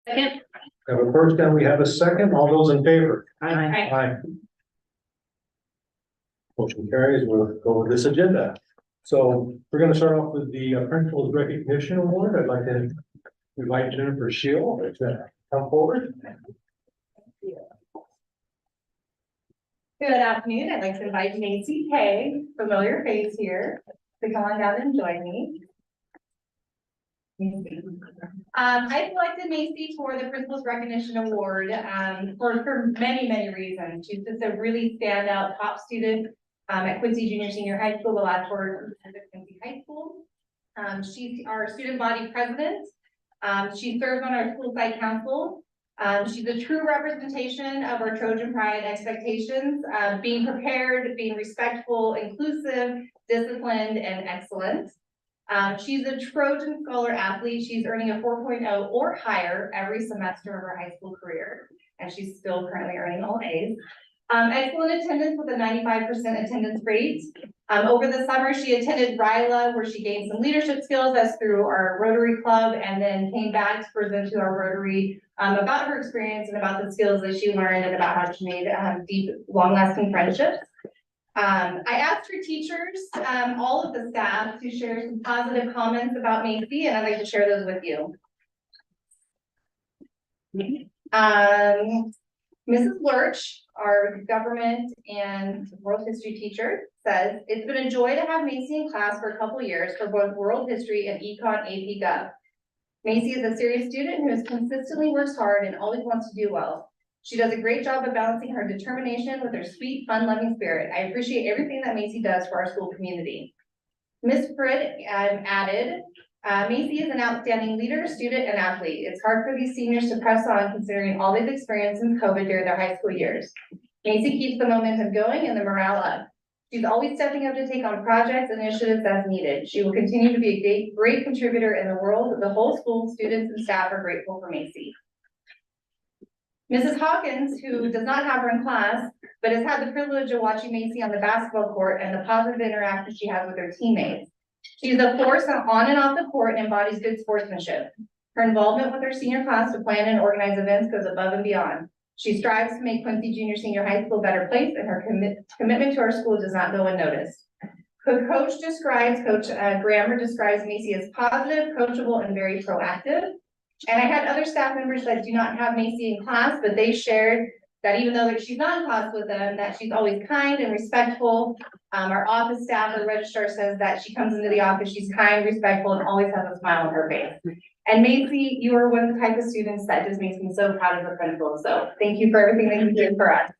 Second. We have a first and we have a second. All those in favor? Aye. Aye. Motion carries. We'll go with this agenda. So we're going to start off with the Principal's Recognition Award. I'd like to invite Jennifer Shield to come forward. Good afternoon. I'd like to invite Macy Kay, familiar face here, to come on down and join me. I selected Macy for the Principal's Recognition Award for many reasons. She's just a really standout top student at Quincy Junior Senior High School, the last word at Quincy High School. She's our student body president. She serves on our school site council. She's a true representation of our Trojan Pride expectations, being prepared, being respectful, inclusive, disciplined, and excellent. She's a Trojan Scholar athlete. She's earning a 4.0 or higher every semester of her high school career, and she's still currently earning all A's. Excellent attendance with a 95% attendance rate. Over the summer, she attended RILA, where she gained some leadership skills. That's through our Rotary Club, and then came back to present to our Rotary about her experience and about the skills that she learned and about how she made deep, long-lasting friendships. I asked her teachers, all of the staff, to share some positive comments about Macy, and I'd like to share those with you. Mrs. Lurch, our government and world history teacher, says, "It's been a joy to have Macy in class for a couple years for both world history and econ AP Gov. Macy is a serious student who has consistently works hard and always wants to do well. She does a great job of balancing her determination with her sweet, fun-loving spirit. I appreciate everything that Macy does for our school community." Ms. Pritt added, "Macy is an outstanding leader, student, and athlete. It's hard for these seniors to press on considering all they've experienced since COVID during their high school years. Macy keeps the momentum going and the morale up. She's always stepping up to take on projects and initiatives as needed. She will continue to be a great contributor in the world. The whole school, students, and staff are grateful for Macy." Mrs. Hawkins, who does not have her in class, but has had the privilege of watching Macy on the basketball court and the positive interaction she has with her teammates. She's a force on and off the court and embodies good sportsmanship. Her involvement with her senior class to plan and organize events goes above and beyond. She strives to make Quincy Junior Senior High School a better place, and her commitment to our school does not go unnoticed. Coach Grammer describes Macy as positive, coachable, and very proactive. And I had other staff members that do not have Macy in class, but they shared that even though she's not in class with them, that she's always kind and respectful. Our office staff or registrar says that she comes into the office, she's kind, respectful, and always has a smile on her face. And Macy, you are one of the type of students that just makes me so proud of her principal. So thank you for everything that you did for us.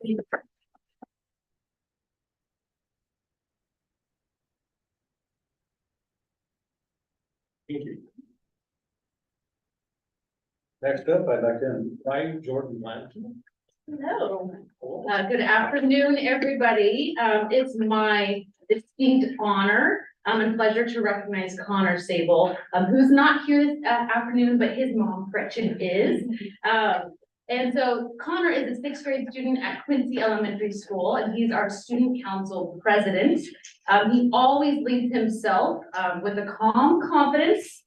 Thank you. Next up, I'd like to invite Jordan Blanton. Hello. Good afternoon, everybody. It's my distinct honor and pleasure to recognize Connor Sable, who's not here this afternoon, but his mom, Gretchen, is. And so Connor is a 6th grade student at Quincy Elementary School, and he's our student council president. He always leads himself with a calm confidence.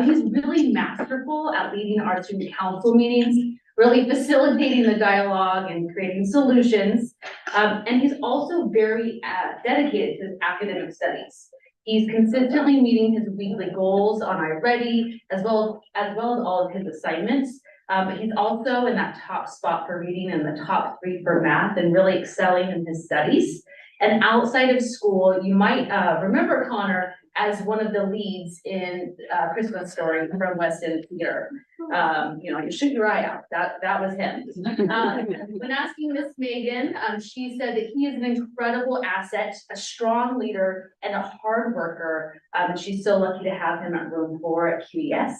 He's really masterful at leading our student council meetings, really facilitating the dialogue and creating solutions. And he's also very dedicated to his academic studies. He's consistently meeting his weekly goals on iReady, as well as all of his assignments. But he's also in that top spot for reading and the top 3 for math, and really excelling in his studies. And outside of school, you might remember Connor as one of the leads in Christmas Story from West End Theater. You know, you shoot your eye out. That was him. When asking Miss Megan, she said that he is an incredible asset, a strong leader, and a hard worker. And she's so lucky to have him at room 4 at QES.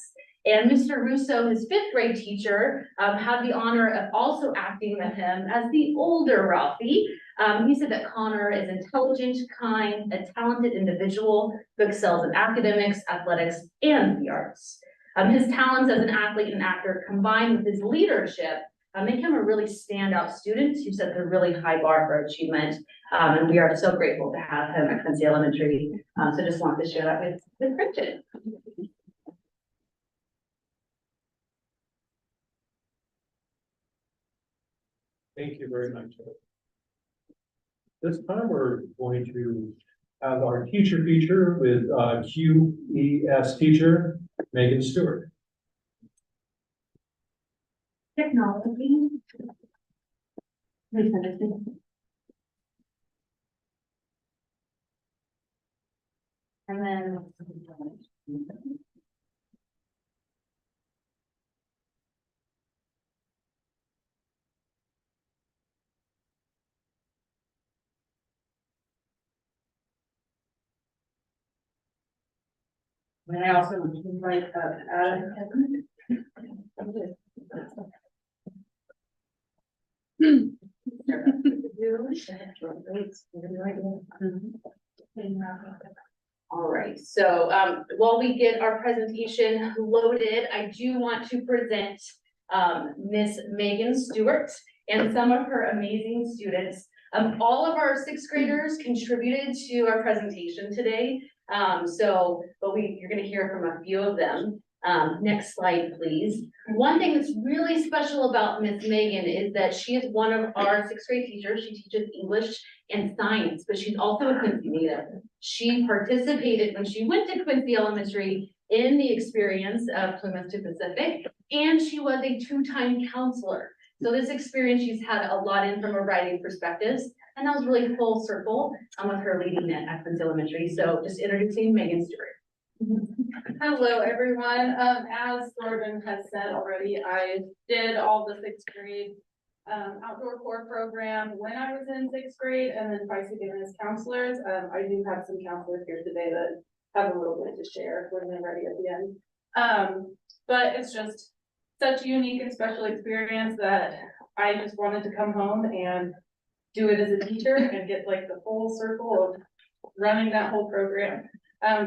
And Mr. Russo, his 5th grade teacher, had the honor of also acting with him as the older Ralphie. He said that Connor is intelligent, kind, a talented individual who excels in academics, athletics, and the arts. His talents as an athlete and actor, combined with his leadership, make him a really standout student who set a really high bar for achievement. And we are so grateful to have him at Quincy Elementary. So just wanted to share that with Bridget. Thank you very much. This time we're going to have our teacher feature with QES teacher Megan Stewart. Technology. And then. And I also invite Adam. All right, so while we get our presentation loaded, I do want to present Miss Megan Stewart and some of her amazing students. All of our sixth graders contributed to our presentation today. But you're gonna hear from a few of them. Next slide, please. One thing that's really special about Miss Megan is that she is one of our sixth grade teachers. She teaches English and science, but she's also a Quincy native. She participated when she went to Quincy Elementary in the experience of Plymouth to Pacific, and she was a two-time counselor. So this experience, she's had a lot in from a writing perspectives, and that was really full circle with her leading it at Quincy Elementary. So just introducing Megan Stewart. Hello, everyone. As Jordan has said already, I did all the sixth grade outdoor core program when I was in sixth grade, and then twice again as counselors. I do have some counselors here today that have a little bit to share when they're ready at the end. But it's just such a unique and special experience that I just wanted to come home and do it as a teacher and get like the full circle of running that whole program.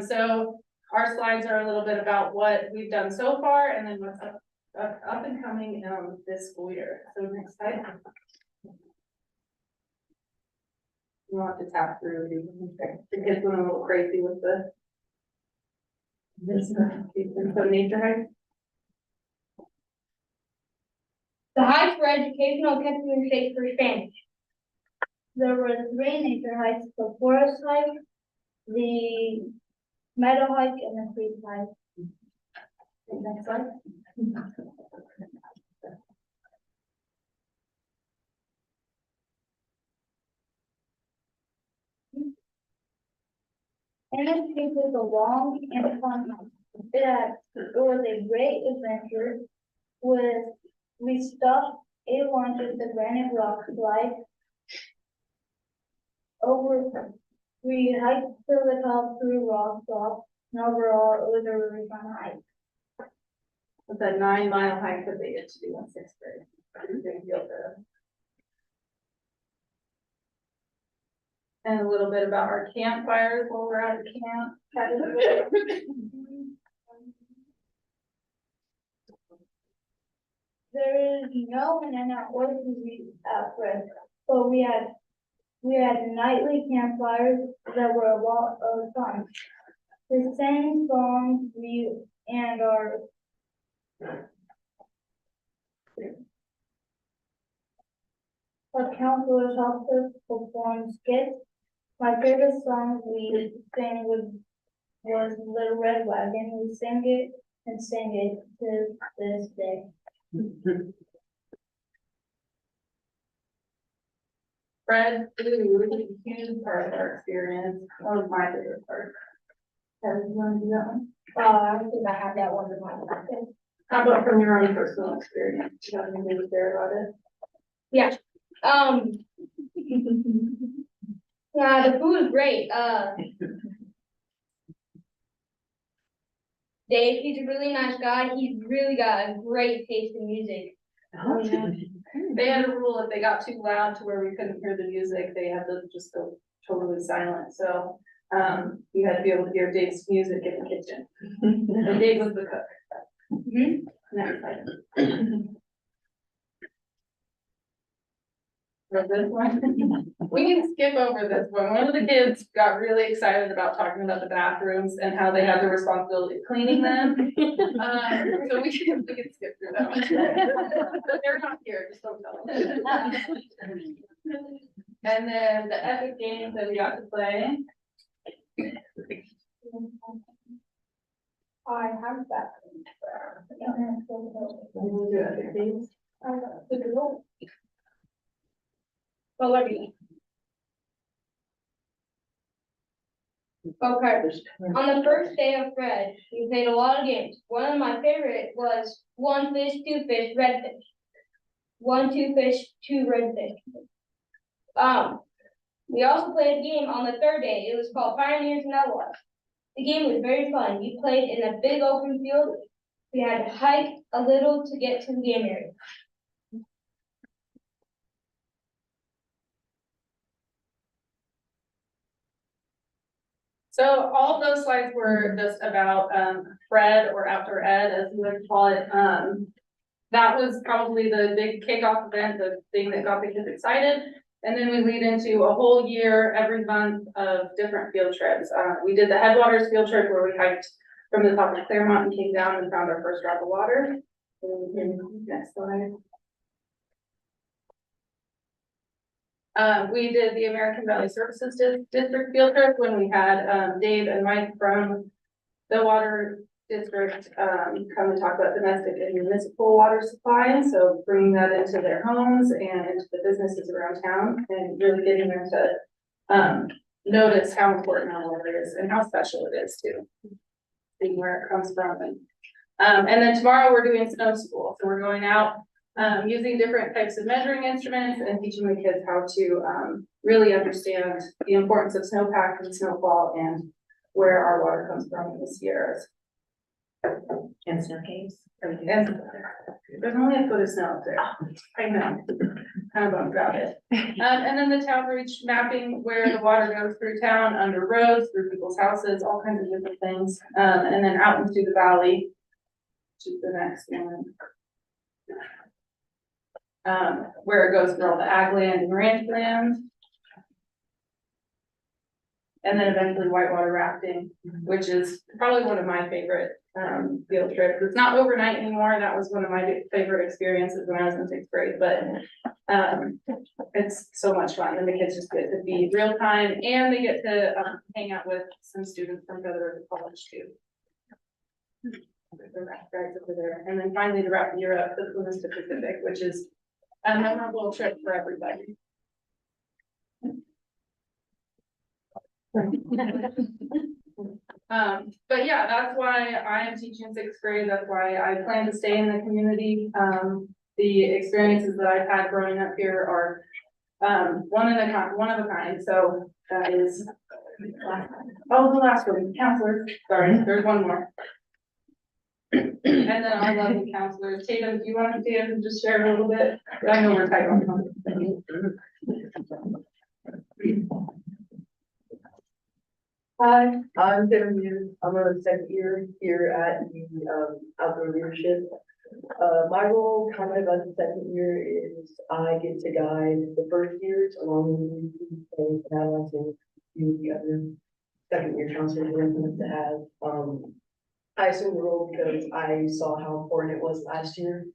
So our slides are a little bit about what we've done so far and then what's up and coming this school year. So next slide. You want to tap through it gets a little crazy with this so nature hike. The hikes were educational, kept you in shape for Spanish. There were 3 nature hikes: the forest hike, the meadow hike, and the creek hike. Next slide. And this trip was a long and fun hike. It was a great adventure we stopped a lunch at the Granite Rock Slide. We hiked to the top through rock drop, and overall it was a really fun hike. It's a 9-mile hike that they get to do in sixth grade. Pretty big deal for them. And a little bit about our campfires while we're at the camp. There is no internet or TV at first, but we had nightly campfires that were a lot of fun. The same songs and our counselors helped us perform skits. My favorite song we sang was Little Red Wagon. We sang it and sang it to this day. Red food is a huge part of our experience. One of my favorite parts. Kevin, you want to do that one? I think I have that one in my pocket. How about from your own personal experience? Do you have anything to share about it? Yeah, the food is great. Dave, he's a really nice guy. He's really got a great taste in music. They had a rule, if they got too loud to where we couldn't hear the music, they had to just go totally silent. So you had to be able to hear Dave's music in the kitchen. And Dave was the cook. Next slide. For this one, we can skip over this one. One of the kids got really excited about talking about the bathrooms and how they had the responsibility of cleaning them. So we can skip through that one. But they're not here, just don't tell them. And then the epic games that we got to play. I have that. We'll do epic games. Well, let me. Okay, on the first day of Fred, we played a lot of games. One of my favorite was 1 fish, 2 fish, red fish. 1, 2 fish, 2 red fish. We also played a game on the third day. It was called Pioneers and Outlaws. The game was very fun. We played in a big open field. We had to hike a little to get to the game area. So all of those slides were just about Fred or outdoor ed, as we would call it. That was probably the big kickoff event, the thing that got the kids excited. And then we lead into a whole year, every month of different field trips. We did the Headwaters field trip where we hiked from the top of Claremont and came down and found our first drop of water. Next slide. We did the American Valley Services District field trip when we had Dave and Mike from the water district come and talk about domestic and municipal water supply. So bringing that into their homes and into the businesses around town and really getting them to notice how important our water is and how special it is too. Seeing where it comes from. And then tomorrow we're doing snow school. So we're going out using different types of measuring instruments and teaching the kids how to really understand the importance of snowpack and snowfall and where our water comes from in the Sierras. And snow caves. And there's only a foot of snow up there. I know, kind of bummed about it. And then the town reach mapping where the water goes through town, under roads, through people's houses, all kinds of different things. And then out into the valley, which is the next one. Where it goes through all the ag land and ranch land. And then eventually whitewater rafting, which is probably one of my favorite field trips. It's not overnight anymore. That was one of my favorite experiences when I was in 6th grade, but it's so much fun. And the kids just get to be real time and they get to hang out with some students from Feather College too. The raft guys over there. And then finally the Route Europe, the Plumas to Pacific, which is a memorable trip for everybody. But yeah, that's why I am teaching 6th grade. That's why I plan to stay in the community. The experiences that I've had growing up here are one of a kind. So that is the last one, counselors. Sorry, there's one more. And then our lovely counselors. Tatum, do you want to stand and just share a little bit? I know we're tight on time. Hi, I'm Tatum Hughes. I'm a second year here at the outdoor leadership. My role kind of as a second year is I get to guide the first years along with the the other second year counselors we're going to have. I assumed the role because I saw how important it was last year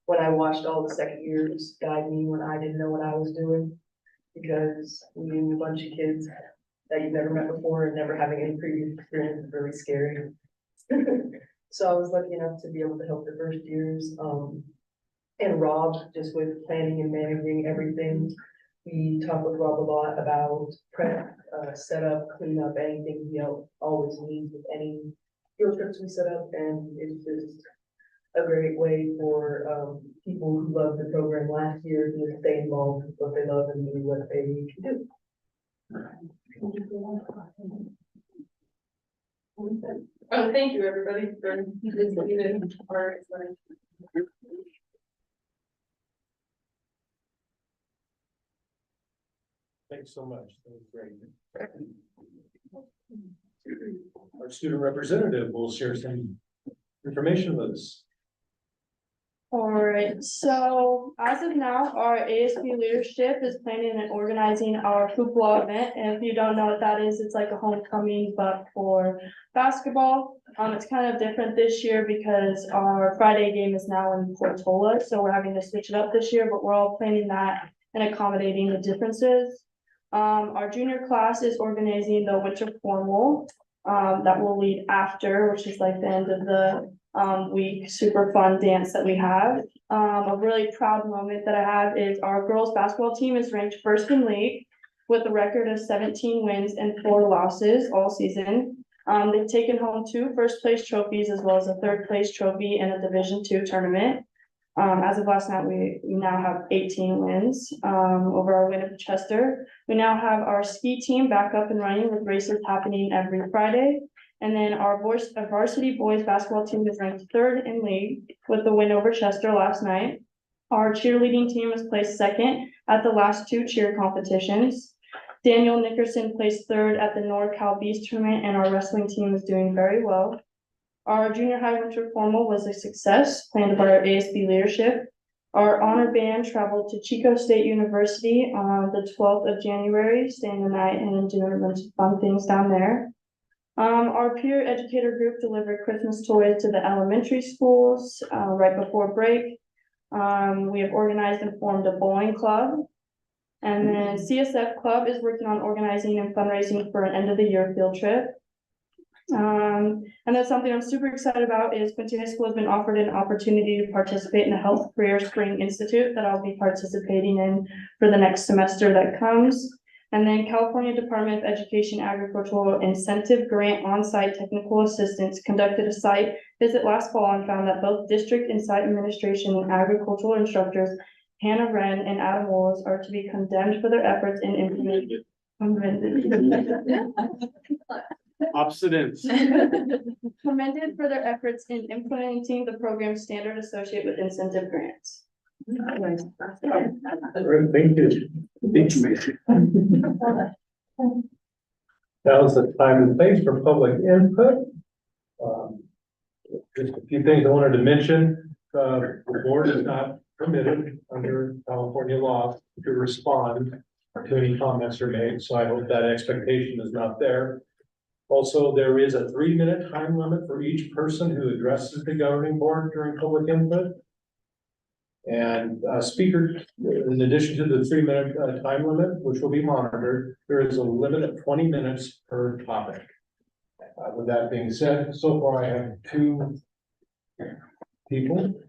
when I watched all the second years guide me when I didn't know what I was doing, because leading a bunch of kids that you've never met before and never having any previous experience is really scary. So I was lucky enough to be able to help the first years, and Rob, just with planning and managing everything. We talk with Rob a lot about prep, setup, cleanup, anything he always needs with any field trips we set up, and it's just a great way for people who loved the program last year to stay involved with what they love and do what they can do. Oh, thank you, everybody, for listening. Thanks so much. That was great. Our student representative will share some information with us. Alright, so as of now, our ASB leadership is planning and organizing our football event, and if you don't know what that is, it's like a homecoming, but for basketball. It's kind of different this year because our Friday game is now in Portola, so we're having to switch it up this year, but we're all planning that and accommodating the differences. Our junior class is organizing the winter formal, that will lead after, which is like the end of the week, super fun dance that we have. A really proud moment that I have is our girls basketball team is ranked first in league with a record of 17 wins and 4 losses all season. They've taken home 2 first place trophies as well as a 3rd place trophy in a Division II tournament. As of last night, we now have 18 wins over our win at Chester. We now have our ski team back up and running with races happening every Friday. And then our varsity boys basketball team is ranked 3rd in league with the win over Chester last night. Our cheerleading team was placed 2nd at the last 2 cheer competitions. Daniel Nickerson placed 3rd at the NorCal Beast tournament, and our wrestling team is doing very well. Our junior high winter formal was a success, planned by our ASB leadership. Our honor band traveled to Chico State University on the 12th of January, staying the night and doing a bunch of fun things down there. Our peer educator group delivered Christmas toys to the elementary schools right before break. We have organized and formed a bowling club. And then CSF Club is working on organizing and fundraising for an end of the year field trip. And that's something I'm super excited about is Quincy High School has been offered an opportunity to participate in the Health Career Spring Institute that I'll be participating in for the next semester that comes. And then California Department of Education Agricultural Incentive Grant on-site technical assistance conducted a site visit last fall and found that both district and site administration and agricultural instructors Hannah Wren and Adam Wolves are to be condemned for their efforts in implementing Obsidence. commended for their efforts in implementing the program standard associated with incentive grants. Thank you. Now is the time and place for public input. Just a few things I wanted to mention. The board is not permitted under California law to respond to any comments are made, so I hope that expectation is not there. Also, there is a 3-minute time limit for each person who addresses the governing board during public input. And speaker, in addition to the 3-minute time limit, which will be monitored, there is a limit of 20 minutes per topic. With that being said, so far I have 2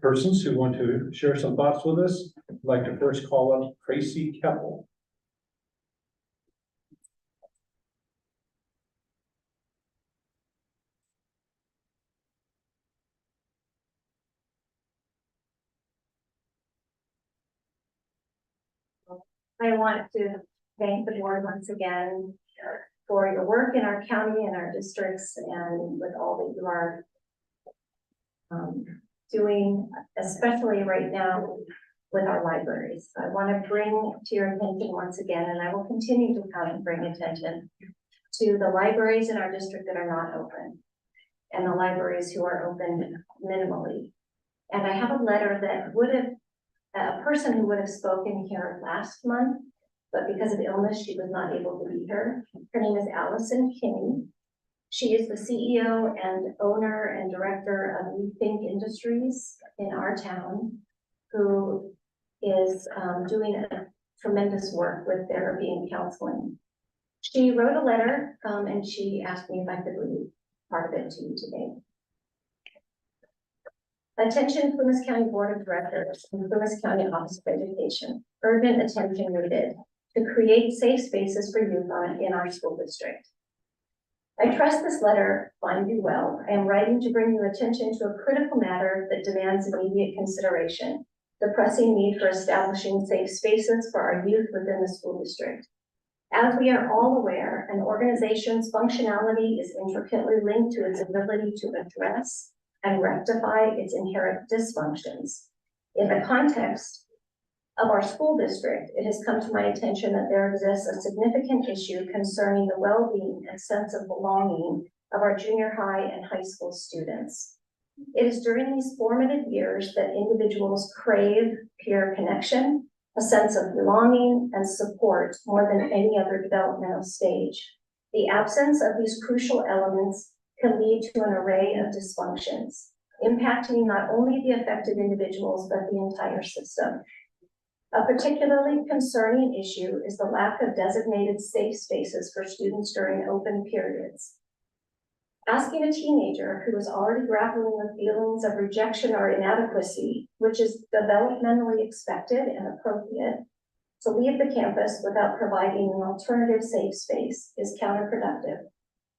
persons who want to share some thoughts with us. I'd like to first call up Tracy Keppel. I want to thank the board once again for your work in our county and our districts and with all that you are doing, especially right now with our libraries. I want to bring to your attention once again, and I will continue to come and bring attention to the libraries in our district that are not open and the libraries who are open minimally. And I have a letter that would have a person who would have spoken here last month, but because of illness, she was not able to be here. Her name is Allison Kinney. She is the CEO and owner and director of Rethink Industries in our town, who is doing a tremendous work with therapy and counseling. She wrote a letter and she asked me if I could read part of it to you today. Attention, Plumas County Board of Directors and Plumas County Office of Education. Urgent attention needed to create safe spaces for youth in our school district. I trust this letter finds you well. I am writing to bring your attention to a critical matter that demands immediate consideration: the pressing need for establishing safe spaces for our youth within the school district. As we are all aware, an organization's functionality is intricately linked to its ability to address and rectify its inherent dysfunctions. In the context of our school district, it has come to my attention that there exists a significant issue concerning the well-being and sense of belonging of our junior high and high school students. It is during these formative years that individuals crave peer connection, a sense of belonging and support more than any other developmental stage. The absence of these crucial elements can lead to an array of dysfunctions, impacting not only the affected individuals, but the entire system. A particularly concerning issue is the lack of designated safe spaces for students during open periods. Asking a teenager who is already grappling with feelings of rejection or inadequacy, which is developmentally expected and appropriate, to leave the campus without providing an alternative safe space is counterproductive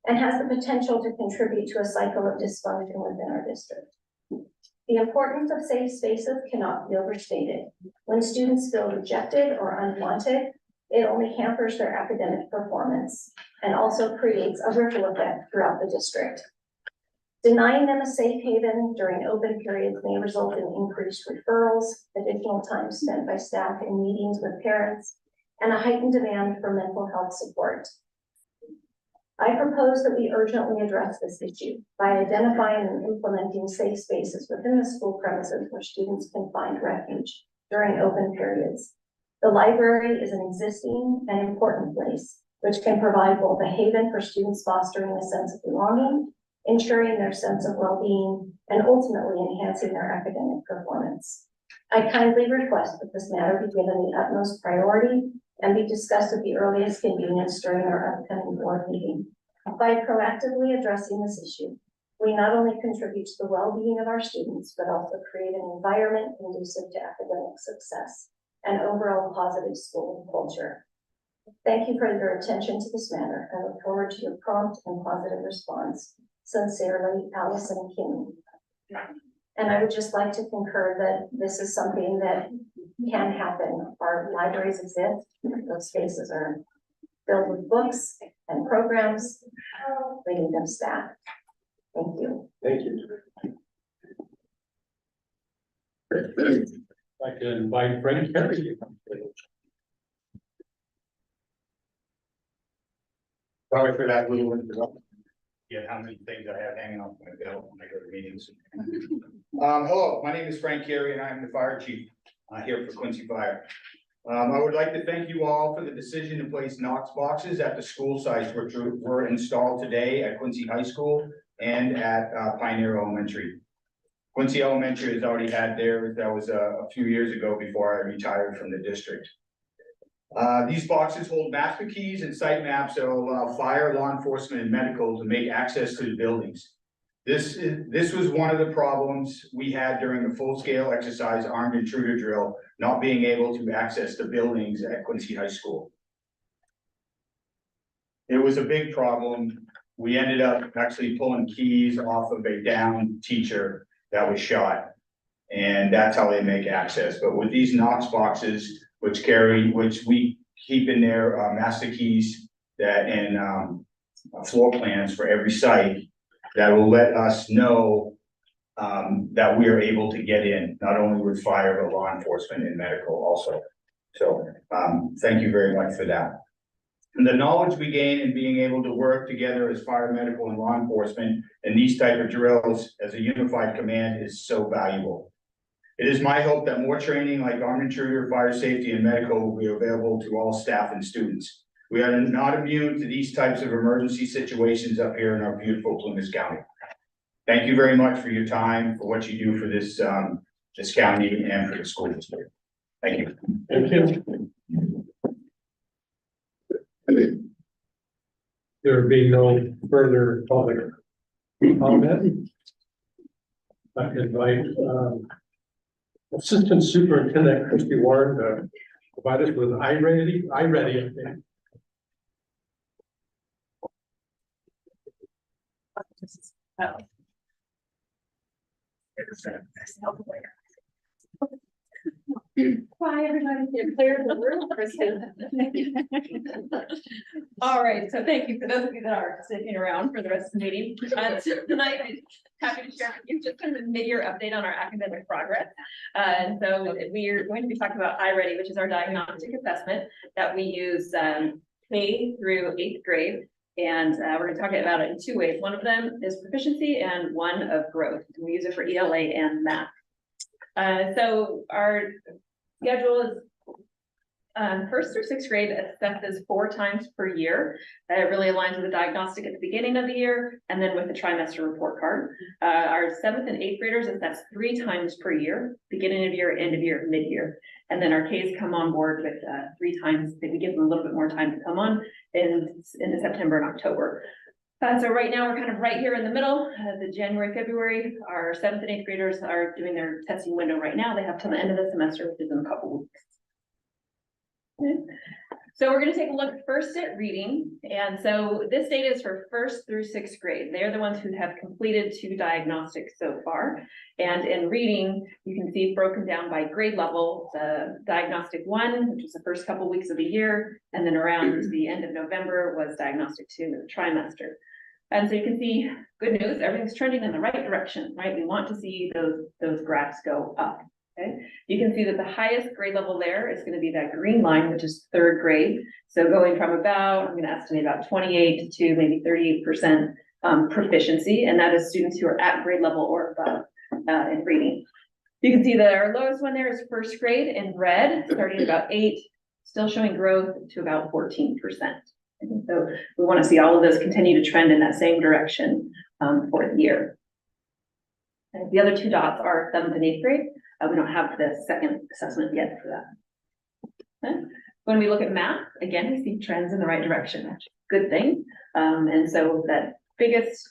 and has the potential to contribute to a cycle of dysfunction within our district. The importance of safe spaces cannot be overstated. When students feel rejected or unwanted, it only hampers their academic performance and also creates a ripple effect throughout the district. Denying them a safe haven during open periods may result in increased referrals, additional time spent by staff in meetings with parents, and a heightened demand for mental health support. I propose that we urgently address this issue by identifying and implementing safe spaces within the school premises where students can find refuge during open periods. The library is an existing and important place which can provide both a haven for students fostering a sense of belonging, ensuring their sense of well-being, and ultimately enhancing their academic performance. I kindly request that this matter be given the utmost priority and be discussed at the earliest convenience during our upcoming board meeting. By proactively addressing this issue, we not only contribute to the well-being of our students, but also create an environment conducive to academic success and overall positive school culture. Thank you for your attention to this matter. I look forward to your prompt and positive response. Sincerely, Allison King. And I would just like to concur that this is something that can happen. Our libraries exist. Those spaces are filled with books and programs. We need them staffed. Thank you. Thank you. I'd like to invite Frank Kerry to come forward. Sorry for that little interruption. Yeah, how many things I have hanging off my belt when I go to meetings. Hello, my name is Frank Carey and I'm the fire chief here for Quincy Fire. I would like to thank you all for the decision to place Knox boxes at the school sites which were installed today at Quincy High School and at Pioneer Elementary. Quincy Elementary has already had theirs. That was a few years ago before I retired from the district. These boxes hold master keys and site maps that will allow fire, law enforcement, and medical to make access to the buildings. This was one of the problems we had during the full-scale exercise armed intruder drill, not being able to access the buildings at Quincy High School. It was a big problem. We ended up actually pulling keys off of a downed teacher that was shot, and that's how they make access. But with these Knox boxes, which we keep in their master keys that and floor plans for every site, that will let us know that we are able to get in, not only with fire, but law enforcement and medical also. So thank you very much for that. And the knowledge we gain in being able to work together as fire, medical, and law enforcement in these type of drills as a unified command is so valuable. It is my hope that more training like armed intruder, fire safety, and medical will be available to all staff and students. We are not immune to these types of emergency situations up here in our beautiful Plymouth County. Thank you very much for your time, for what you do for this this county and for the school district. Thank you. Thank you. There being no further public comment, I invite Assistant Superintendent Christy Warren to provide us with I-ready update. Hi, everybody, clear the room for a second. All right, so thank you for those of you that are sticking around for the rest of the meeting. Tonight, I'm happy to share with you just kind of a mid-year update on our academic progress. And so we are going to be talking about I-ready, which is our diagnostic assessment that we use K through 8th grade. And we're gonna talk about it in two ways. One of them is proficiency and one of growth. We use it for ELA and math. So our schedule is first through sixth grade assesses 4 times per year. It really aligns with the diagnostic at the beginning of the year and then with the trimester report card. Our 7th and 8th graders assess 3 times per year, beginning of year, end of year, mid-year. And then our Ks come on board with 3 times. We give them a little bit more time to come on in September and October. So right now we're kind of right here in the middle, the January, February. Our 7th and 8th graders are doing their testing window right now. They have till the end of the semester, which is in a couple weeks. Okay. So we're going to take a look first at reading. And so this data is for 1st through 6th grade. They're the ones who have completed 2 diagnostics so far. And in reading, you can see broken down by grade level, the diagnostic 1, which was the first couple weeks of the year, and then around the end of November was diagnostic 2 in the trimester. And so you can see, good news, everything's trending in the right direction, right? We want to see those graphs go up. Okay, you can see that the highest grade level there is going to be that green line, which is 3rd grade. So going from about, I'm going to estimate about 28 to maybe 38% proficiency, and that is students who are at grade level or above in reading. You can see that our lowest one there is 1st grade in red, starting at about 8, still showing growth to about 14%. And so we want to see all of those continue to trend in that same direction for the year. And the other 2 dots are 7th and 8th grade. We don't have the second assessment yet for that. Okay. When we look at math, again, we see trends in the right direction, which is a good thing. And so that biggest,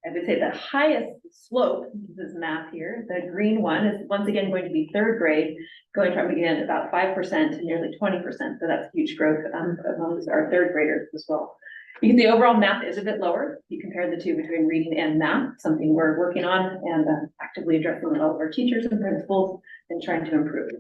I would say the highest slope, this is math here, the green one is once again going to be 3rd grade, going from again about 5% to nearly 20%. So that's huge growth amongst our 3rd graders as well. You can see overall math is a bit lower. You compare the 2 between reading and math, something we're working on and actively addressing with all of our teachers and principals and trying to improve.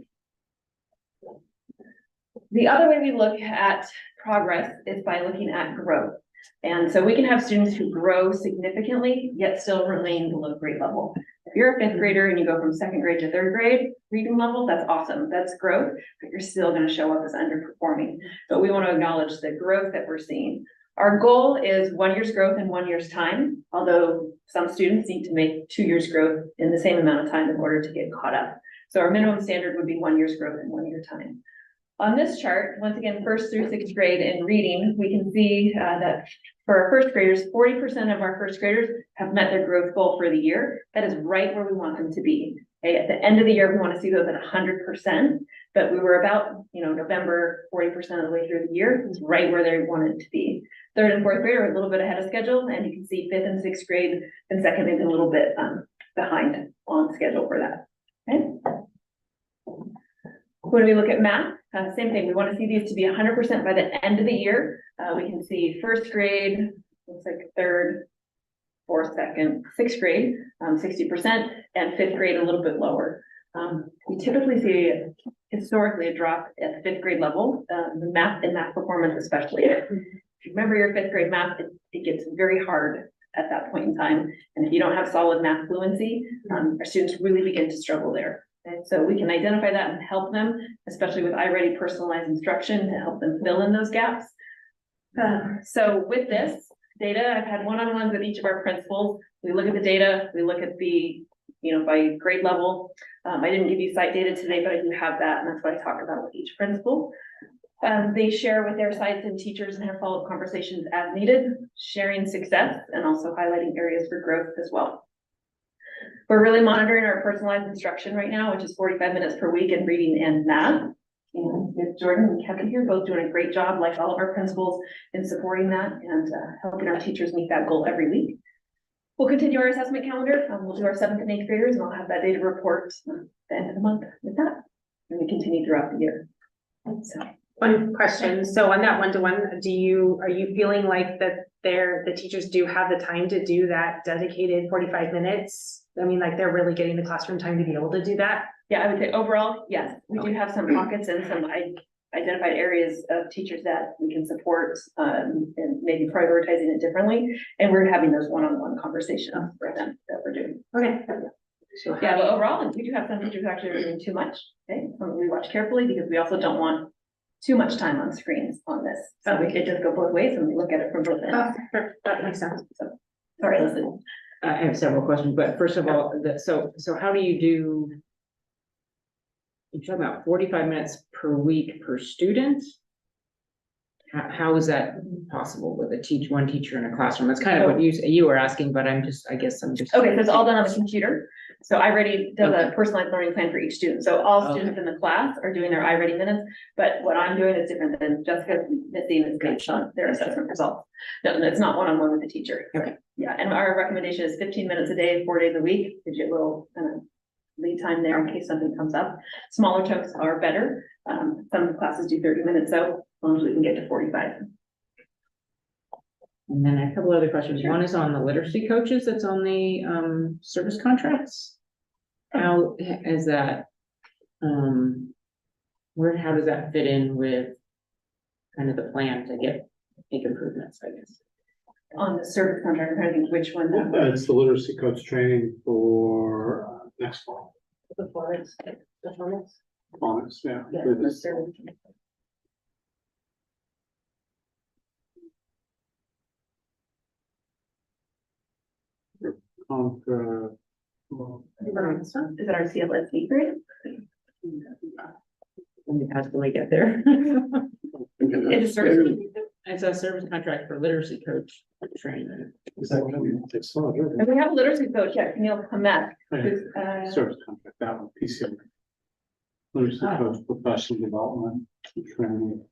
The other way we look at progress is by looking at growth. And so we can have students who grow significantly, yet still remain below grade level. If you're a 5th grader and you go from 2nd grade to 3rd grade reading level, that's awesome. That's growth, but you're still going to show up as underperforming. But we want to acknowledge the growth that we're seeing. Our goal is 1 year's growth in 1 year's time, although some students need to make 2 years growth in the same amount of time in order to get caught up. So our minimum standard would be 1 year's growth in 1 year time. On this chart, once again, 1st through 6th grade in reading, we can see that for our 1st graders, 40% of our 1st graders have met their growth goal for the year. That is right where we want them to be. Okay, at the end of the year, we want to see those at 100%, but we were about, November, 40% of the way through the year. It's right where they wanted to be. 3rd and 4th grade are a little bit ahead of schedule, and you can see 5th and 6th grade and 2nd maybe a little bit behind on schedule for that. Okay. When we look at math, same thing. We want to see these to be 100% by the end of the year. We can see 1st grade, looks like 3rd, 4th, 2nd, 6th grade, 60%, and 5th grade a little bit lower. We typically see historically a drop at the 5th grade level, the math performance especially. If you remember your 5th grade math, it gets very hard at that point in time. And if you don't have solid math fluency, our students really begin to struggle there. And so we can identify that and help them, especially with iReady personalized instruction to help them fill in those gaps. So with this data, I've had one-on-ones with each of our principals. We look at the data, we look at the, by grade level. I didn't give you site data today, but I do have that, and that's what I talk about with each principal. They share with their sites and teachers and have follow-up conversations as needed, sharing success and also highlighting areas for growth as well. We're really monitoring our personalized instruction right now, which is 45 minutes per week in reading and math. With Jordan and Kevin here, both doing a great job, like all of our principals, in supporting that and helping our teachers meet that goal every week. We'll continue our assessment calendar. We'll do our 7th and 8th graders, and I'll have that data report at the end of the month with that. And we continue throughout the year. So. One question. So on that one-to-one, are you feeling like that the teachers do have the time to do that dedicated 45 minutes? I mean, like they're really getting the classroom time to be able to do that? Yeah, I would say overall, yes. We do have some pockets and some identified areas of teachers that we can support and maybe prioritizing it differently. And we're having those one-on-one conversations for them that we're doing. Okay. So yeah, but overall, we do have some teachers actually are doing too much. Okay, we watch carefully because we also don't want too much time on screens on this. So we could just go both ways and look at it from both ends. That makes sense. So, sorry, listen. I have several questions, but first of all, so how do you do? You're talking about 45 minutes per week per student? How is that possible with one teacher in a classroom? That's kind of what you were asking, but I guess I'm just. Okay, so it's all done on the computer. So iReady does a personalized learning plan for each student. So all students in the class are doing their iReady minutes, but what I'm doing is different than Jessica, Missy, and based on their assessment results. No, it's not one-on-one with the teacher. Okay. Yeah, and our recommendation is 15 minutes a day, 4 days a week, gives you a little lead time there in case something comes up. Smaller chunks are better. Some classes do 30 minutes, so as long as we can get to 45. And then a couple other questions. One is on the literacy coaches that's on the service contracts. How is that? How does that fit in with kind of the plan to make improvements, I guess? On the service contract, I'm trying to think which one. It's the literacy coach training for next fall. The phonics, Phonics, yeah. yeah, With the this- service. Is it our CLSD grade? When we get there. It's a service. It's a service contract for literacy coach training. Is that what I mean? It's not a And we have a literacy coach, yeah, Camille Hamet, who's, service contract, that one, PCOE. Literacy coach, professional development, training.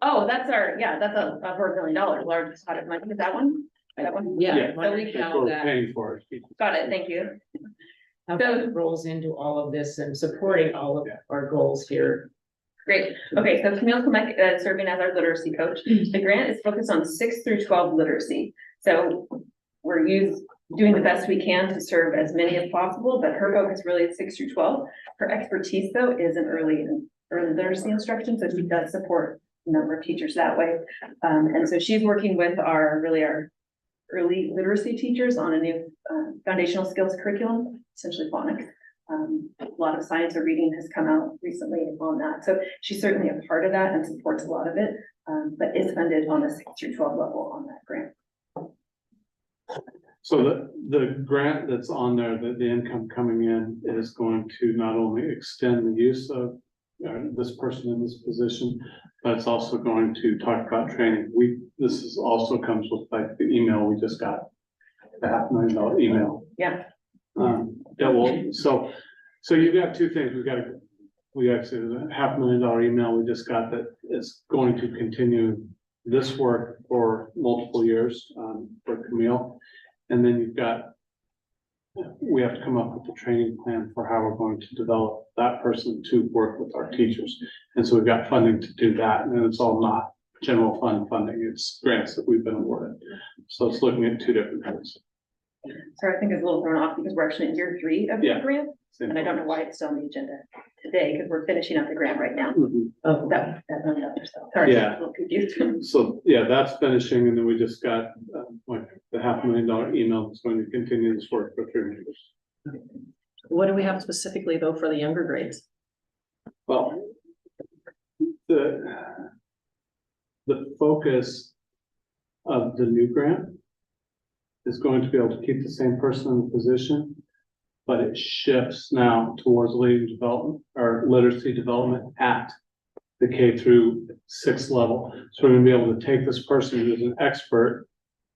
oh, that's over $1 million, largest pot of money, is that one? That one? Yeah. So we That's How what we're that, paying for it. got it, thank you. how that rolls into all of this and supporting all of our goals here. Great. Okay, so Camille Hamet, serving as our literacy coach. The grant is focused on 6 through 12 literacy. So we're doing the best we can to serve as many as possible, but her focus really is 6 through 12. Her expertise though is in early literacy instruction, so she does support a number of teachers that way. And so she's working with our early literacy teachers on a new foundational skills curriculum, essentially phonics. A lot of science or reading has come out recently on that. So she's certainly a part of that and supports a lot of it, but is funded on a 6 through 12 level on that grant. So the grant that's on there, the income coming in is going to not only extend the use of this person in this position, but it's also going to talk about training. This is also comes with like the email we just got, the $500,000 email. Yeah. So you've got two things. We actually, the $500,000 email we just got that is going to continue this work for multiple years, for Camille. And then we have to come up with a training plan for how we're going to develop that person to work with our teachers. And so we've got funding to do that. And it's all not general fund funding, it's grants that we've been awarded. So it's looking at two different things. So I think it's a little thrown off because we're actually in year 3 of the Yeah. grant. And I don't know why it's still on the agenda today because we're finishing up the grant right now. Mhm. Oh, that other stuff. Sorry, Yeah. I'm a little confused. So, yeah, that's finishing, and then we just got, like, the $500,000 email that's going to continue this work for 3 years. What do we have specifically though for the younger grades? Well, the focus of the new grant is going to be able to keep the same person in the position, but it shifts now towards leading development or literacy development at the K through 6 level. So we're gonna be able to take this person who's an expert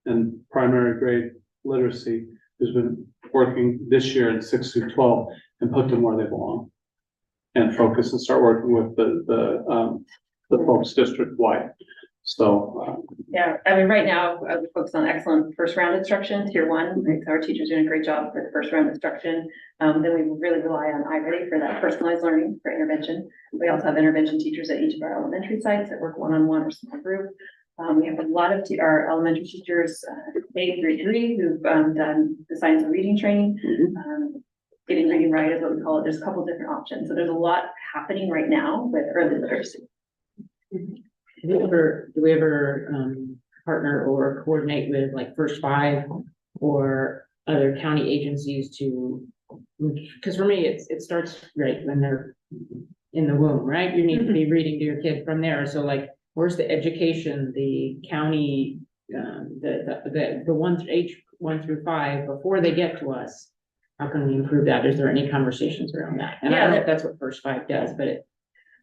in primary grade literacy, who's been working this year in 6 through 12, and put them where they belong. And focus and start working with the folks district wide. So, Yeah, I mean, right now, we focus on excellent first round instruction, tier 1. Right, so our teachers doing a great job for the first round instruction. Then we really rely on iReady for that personalized learning for intervention. We also have intervention teachers at each of our elementary sites that work one-on-one or small group. We have a lot of our elementary teachers, K through 3, who've done the science of reading training. Getting reading right is what we call it. There's a couple different options. So there's a lot happening right now with early literacy. Do we ever partner or coordinate with like First 5 or other county agencies to, because for me, it starts right when they're in the womb, right? You need to be reading to your kid from there. So like, where's the education, the county, the one through age 1 through 5 before they get to us? How can we improve that? Is there any conversations around that? And I don't know if that's what First 5 does, but it,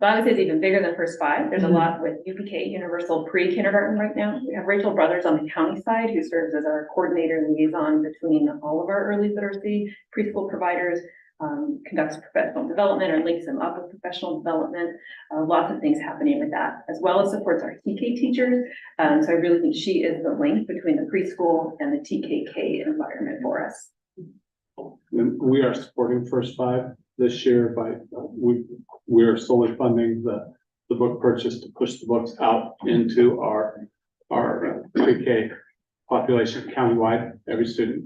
But I would say it's even bigger than First 5. There's a lot with UPK, Universal Pre-Kindergarten right now. We have Rachel Brothers on the county side, who serves as our coordinator and liaison between all of our early literacy preschool providers, conducts professional development or links them up with professional development. Lots of things happening with that, as well as supports our TK teachers. So I really think she is the link between the preschool and the TKK environment for us. And we are supporting First 5 this year by, we are solely funding the book purchase to push the books out into our pre-K population countywide, every student.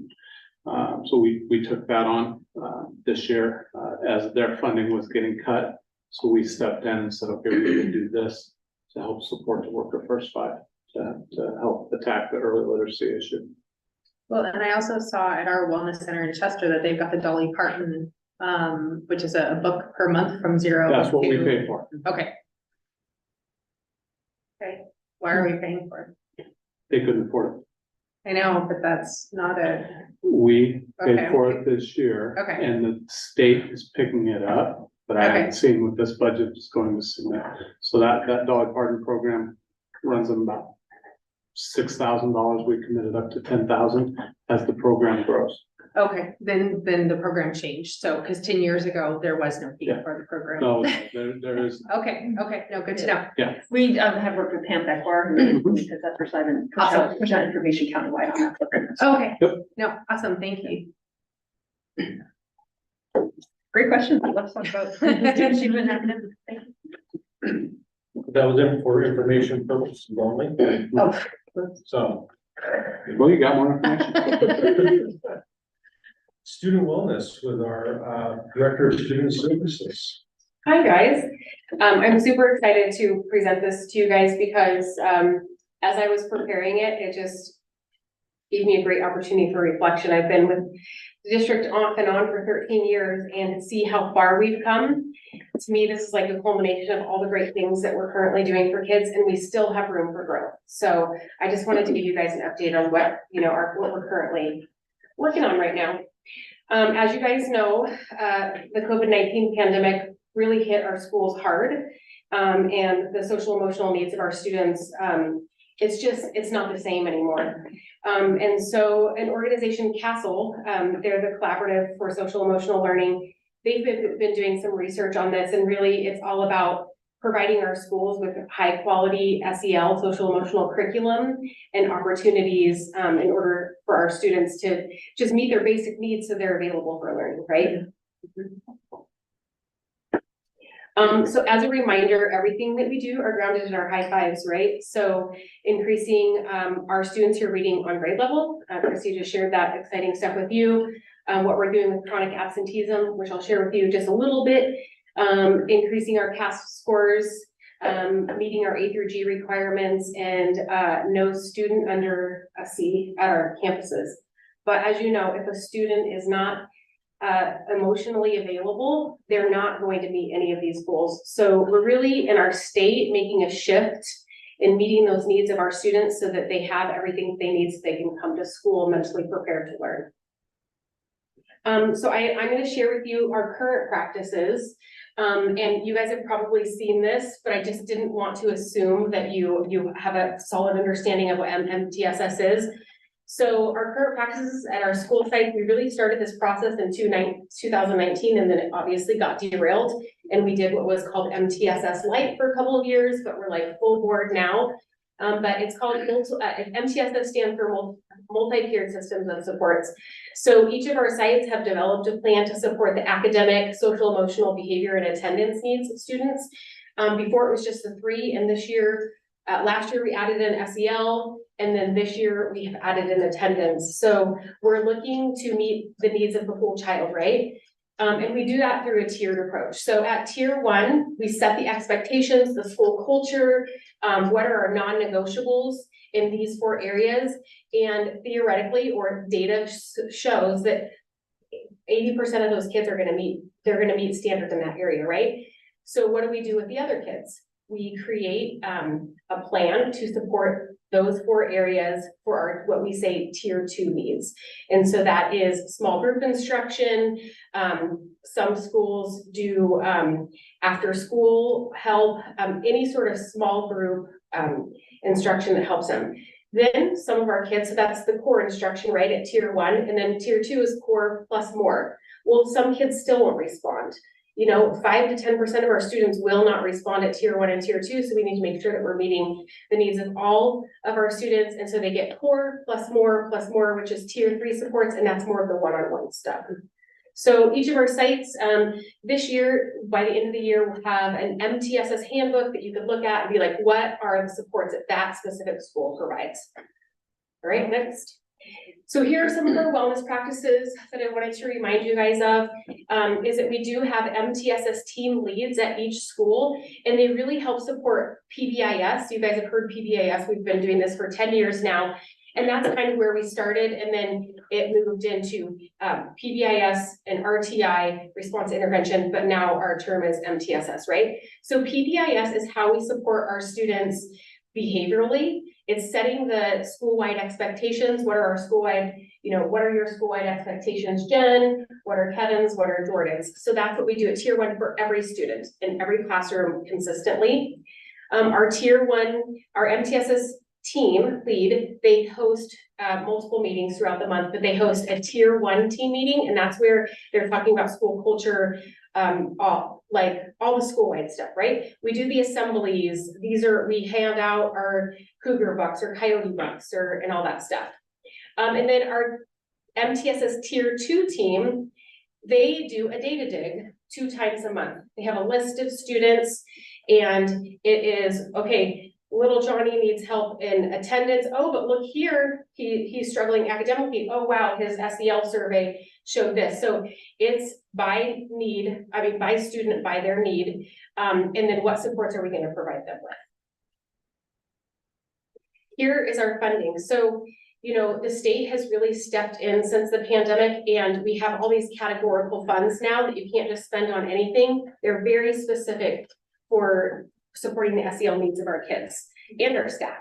So we took that on this year as their funding was getting cut. So we stepped in and said, okay, we're gonna do this to help support the work of First 5 to help attack the early literacy issue. Well, and I also saw at our wellness center in Chester that they've got the Dolly Parton, which is a book per month from 0 That's what we to- pay for. Okay. Okay, why are we paying for it? They couldn't afford it. I know, but that's not a, We paid Okay. for it this year. Okay. And the state is picking it up, but I haven't seen what this budget is going to submit. So that Dolly Parton program runs them about $6,000. We committed up to 10,000 as the program grows. okay, then the program changed, so, because 10 years ago, there was no fee Yeah. for the program. No, there is, Okay, no, good to know. We have worked with Pam Beckler, because that's her side and push out information countywide on that program. Okay, Yep. no, awesome, thank you. Great question. Let's talk about student achievement academics. Thank you. That was it for information purposes only. Oh. So. well, you got more information. Student wellness with our Director of Student Services. Hi, guys. I'm super excited to present this to you guys because as I was preparing it, it just gave me a great opportunity for reflection. I've been with the district off and on for 13 years, and to see how far we've come, to me, this is like a culmination of all the great things that we're currently doing for kids, and we still have room for growth. So I just wanted to give you guys an update on what we're currently working on right now. As you guys know, the COVID-19 pandemic really hit our schools hard, and the social emotional needs of our students, it's not the same anymore. And so an organization, Castle, they're the Collaborative for Social Emotional Learning. They've been doing some research on this, and really it's all about providing our schools with high quality SEL, social emotional curriculum and opportunities in order for our students to just meet their basic needs so they're available for learning, right? So as a reminder, everything that we do are grounded in our high fives, right? So increasing our students who are reading on grade level. Christy just shared that exciting stuff with you. What we're doing with chronic absenteeism, which I'll share with you just a little bit. Increasing our CAS scores, meeting our A through G requirements, and no student under a C at our campuses. But as you know, if a student is not emotionally available, they're not going to meet any of these goals. So we're really in our state making a shift in meeting those needs of our students so that they have everything they need so they can come to school mentally prepared to learn. So I'm going to share with you our current practices. And you guys have probably seen this, but I just didn't want to assume that you have a solid understanding of what MTSS is. So our current practices at our school site, we really started this process in 2019, and then it obviously got derailed. And we did what was called MTSS Lite for a couple of years, but we're like full board now. But it's called, MTSS stands for multi-tiered systems of supports. So each of our sites have developed a plan to support the academic, social, emotional, behavior, and attendance needs of students. Before it was just the 3, and this year, last year we added an SEL, and then this year we have added an attendance. So we're looking to meet the needs of the whole child, right? And we do that through a tiered approach. So at tier 1, we set the expectations, the school culture, what are our non-negotiables in these 4 areas. And theoretically, or data shows that 80% of those kids are going to meet standards in that area, right? So what do we do with the other kids? We create a plan to support those 4 areas for our, what we say, tier 2 needs. And so that is small group instruction. Some schools do after school help, any sort of small group instruction that helps them. Then some of our kids, so that's the core instruction, right, at tier 1, and then tier 2 is core plus more. Well, some kids still won't respond. You know, 5 to 10% of our students will not respond at tier 1 and tier 2, so we need to make sure that we're meeting the needs of all of our students, and so they get core plus more, which is tier 3 supports, and that's more of the one-on-one stuff. So each of our sites, this year, by the end of the year, we'll have an MTSS handbook that you could look at and be like, what are the supports that that specific school provides? All right, next. So here are some of our wellness practices that I wanted to remind you guys of, is that we do have MTSS team leads at each school, and they really help support PBIS. You guys have heard PBIS, we've been doing this for 10 years now, and that's kind of where we started, and then it moved into PBIS and RTI, response intervention, but now our term is MTSS, right? So PBIS is how we support our students behaviorally. It's setting the school-wide expectations. What are our school-wide, what are your school-wide expectations, Jen? What are Kevin's? What are Jordan's? So that's what we do at tier 1 for every student in every classroom consistently. Our tier 1, our MTSS team lead, they host multiple meetings throughout the month, but they host a tier 1 team meeting, and that's where they're talking about school culture, all the school-wide stuff, right? We do the assemblies. We hand out our Cougar bucks or Coyote bucks and all that stuff. And then our MTSS tier 2 team, they do a data dig 2 times a month. They have a list of students, and it is, okay, little Johnny needs help in attendance. Oh, but look here, he's struggling academically. Oh, wow, his SEL survey showed this. So it's by need, by student, by their need. And then what supports are we going to provide them with? Here is our funding. So, the state has really stepped in since the pandemic, and we have all these categorical funds now that you can't just spend on anything. They're very specific for supporting the SEL needs of our kids and our staff.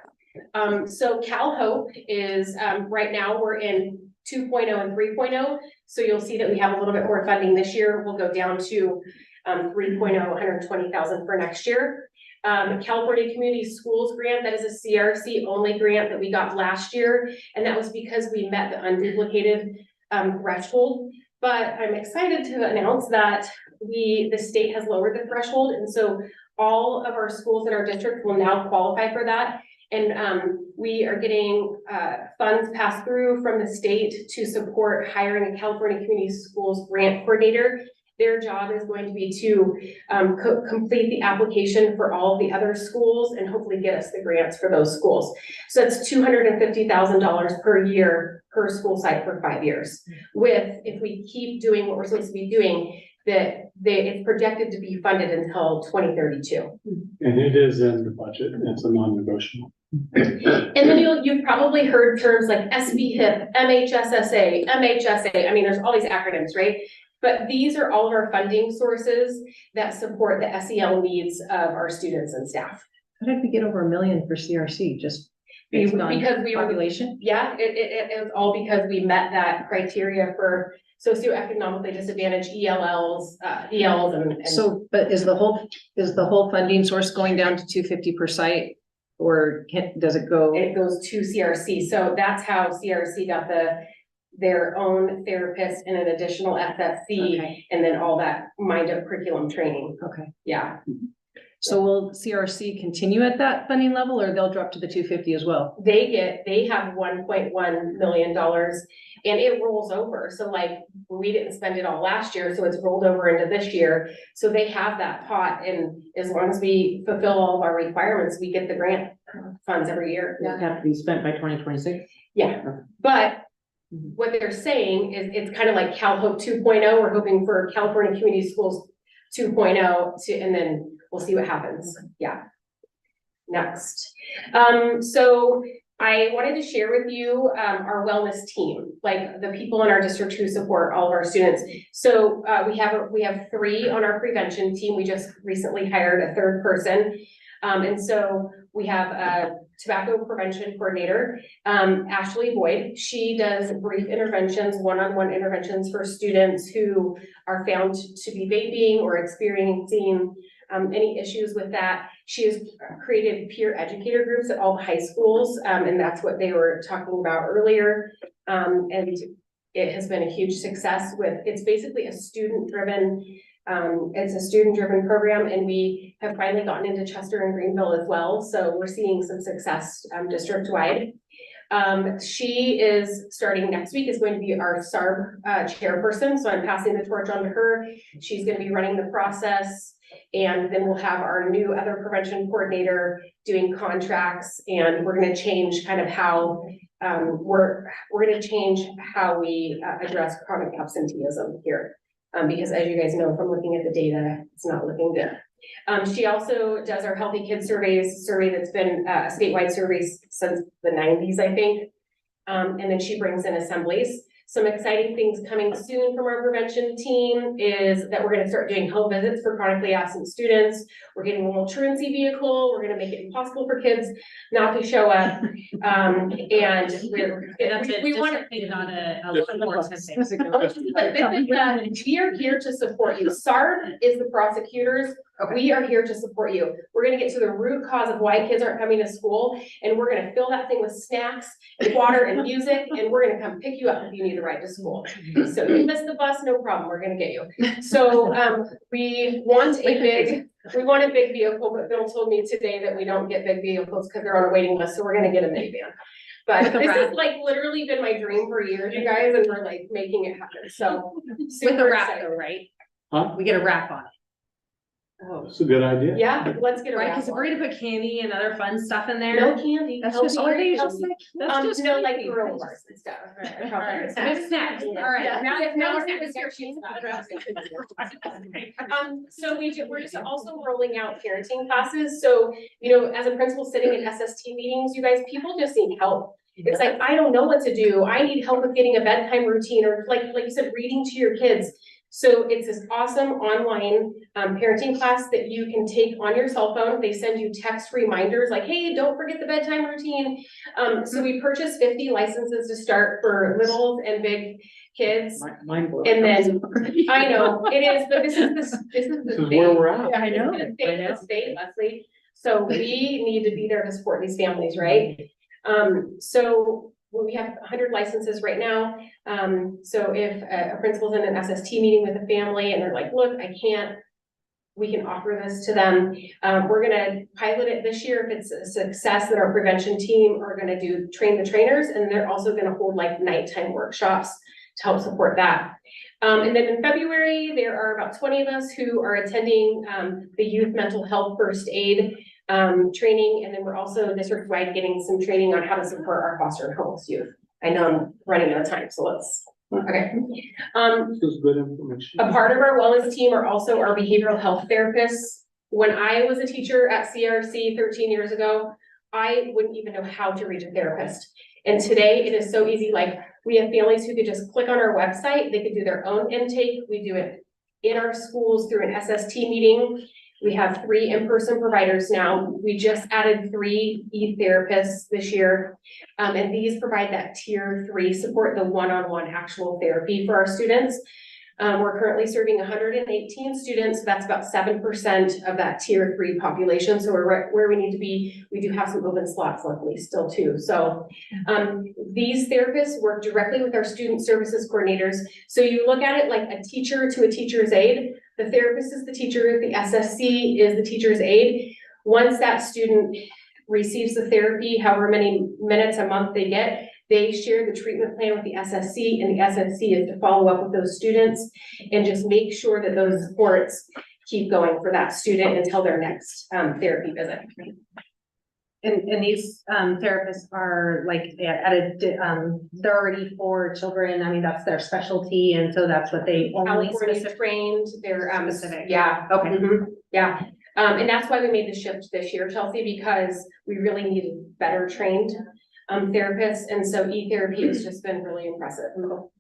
So Cal Hope is, right now we're in 2.0 and 3.0. So you'll see that we have a little bit more funding this year. We'll go down to 3.0, 120,000 for next year. California Community Schools grant, that is a CRC only grant that we got last year. And that was because we met the unduplicated threshold. But I'm excited to announce that the state has lowered the threshold. And so all of our schools in our district will now qualify for that. And we are getting funds passed through from the state to support hiring a California Community Schools grant coordinator. Their job is going to be to complete the application for all of the other schools and hopefully get us the grants for those schools. So that's $250,000 per year per school site for 5 years. With, if we keep doing what we're supposed to be doing, it's projected to be funded until 2032. And it is in the budget, it's a non-negotiable. And then you've probably heard terms like SBHIP, MHSSA, MHSA. I mean, there's all these acronyms, right? But these are all of our funding sources that support the SEL needs of our students and staff. How did we get over $1 million for CRC, just based on Because we population? Yeah, it was all because we met that criteria for socioeconomically disadvantaged ELs and. So, but is the whole funding source going down to 250 per site? Or does it go? It goes to CRC. So that's how CRC got their own therapist and an additional FFC, Okay. and then all that mind up curriculum training. Okay. Yeah. So will CRC continue at that funding level, or they'll drop to the 250 as well? They have $1.1 million and it rolls over. So like, we didn't spend it all last year, so it's rolled over into this year. So they have that pot, and as long as we fulfill all of our requirements, we get the grant funds every year. Does it have to be spent by 2026? Yeah, but what they're saying is it's kind of like Cal Hope 2.0. We're hoping for California Community Schools 2.0 and then we'll see what happens. Yeah. Next. So I wanted to share with you, our wellness team, like the people in our district who support all of our students. So, we have 3 on our prevention team. We just recently hired a 3rd person. And so we have a tobacco prevention coordinator, Ashley Boyd. She does brief interventions, one-on-one interventions for students who are found to be vaping or experiencing any issues with that. She has created peer educator groups at all the high schools, and that's what they were talking about earlier. And it has been a huge success it's basically a student-driven program, and we have finally gotten into Chester and Greenville as well. So we're seeing some success, district-wide. She is starting next week, is going to be our SARB chairperson. So I'm passing the torch on to her. She's going to be running the process. And then we'll have our new other prevention coordinator doing contracts, and we're going to change kind of how we're going to change how we address chronic absenteeism here. Because as you guys know, from looking at the data, it's not looking good. She also does our Healthy Kids survey that's been a statewide survey since the 90s, I think. And then she brings in assemblies. Some exciting things coming soon from our prevention team is that we're going to start doing home visits for chronically absent students. We're getting a little truancy vehicle. We're going to make it impossible for kids not to show up. And we want to on a little more tempting. we are here to support you. SARB is the prosecutors. We are here to support you. We're gonna get to the root cause of why kids aren't coming to school, and we're gonna fill that thing with snacks, and water, and music, and we're gonna come pick you up if you need a ride to school. So you miss the bus, no problem, we're gonna get you. So, we want a big vehicle, but Bill told me today that we don't get big vehicles because they're on a waiting list, so we're gonna get a minivan. But this has like literally been my dream for years, you guys, and we're like making it happen, so. With a wrap though, right? Huh? We get a wrap on it. Oh, That's a good idea. yeah, let's get a Right, wrap. because we're gonna put candy and other fun stuff in there. No candy. That's just, healthy, are they healthy. just like, that's just. No, like creepy. granola bars and stuff. Alright, with snacks, Yeah. alright. Yeah. Now, Yeah, now no, we're it's gonna your So we're just also rolling out parenting classes. So, you know, as a principal sitting in SST meetings, you guys, people just need help. It's like, I don't know what to do. I need help with getting a bedtime routine, or like you said, reading to your kids. So it's this awesome online parenting class that you can take on your cell phone. They send you text reminders like, hey, don't forget the bedtime routine. So we purchased 50 licenses to start for littles and big kids. Mind blowing. And then, I know, it is, but this is the This is state. where we're at. Yeah, I know. The state, Leslie. So we need to be there to support these families, right? So we have 100 licenses right now. So if a principal's in an SST meeting with a family and they're like, look, I can't, we can offer this to them. We're gonna pilot it this year. If it's a success, then our prevention team are gonna train the trainers, and they're also gonna hold like nighttime workshops to help support that. And then in February, there are about 20 of us who are attending the youth mental health first aid training, and then we're also district-wide getting some training on how to support our foster and homeless youth. I know I'm running out of time, so okay. This is good information. A part of our wellness team are also our behavioral health therapists. When I was a teacher at CRC 13 years ago, I wouldn't even know how to reach a therapist. And today it is so easy. Like, we have families who could just click on our website. They could do their own intake. We do it in our schools through an SST meeting. We have 3 in-person providers now. We just added 3 e-therapists this year. And these provide that tier 3 support, the one-on-one actual therapy for our students. We're currently serving 118 students. So that's about 7% of that tier 3 population. So we're right where we need to be. We do have some open slots luckily still too. So these therapists work directly with our student services coordinators. So you look at it like a teacher to a teacher's aide. The therapist is the teacher, the SSC is the teacher's aide. Once that student receives the therapy, however many minutes a month they get, they share the treatment plan with the SSC, and the SSC is to follow up with those students and just make sure that those supports keep going for that student until their next therapy visit. And these therapists are like they're already for children. I mean, that's their specialty, and so that's what they only California trained, they're specific. yeah. Okay. Mhm, yeah. And that's why we made the shift this year, Chelsea, because we really needed better trained therapists, and so e-therapy has just been really impressive.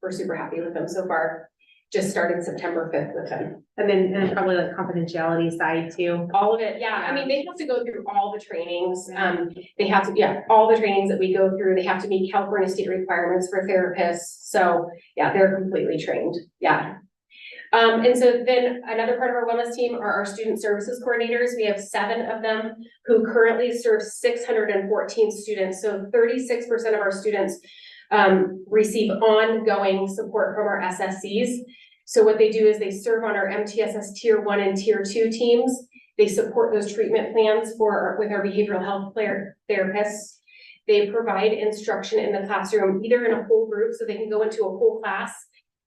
We're super happy with them so far. Just started September 5th with them. And then probably like confidentiality side too. All of it, yeah. I mean, they have to go through all the trainings. They have to, yeah, all the trainings that we go through, they have to meet California state requirements for therapists. So yeah, they're completely trained. Yeah. And so then another part of our wellness team are our student services coordinators. We have 7 of them who currently serve 614 students. So 36% of our students receive ongoing support from our SSCs. So what they do is they serve on our MTSS Tier 1 and Tier 2 teams. They support those treatment plans with our behavioral health therapists. They provide instruction in the classroom, either in a whole group, so they can go into a whole class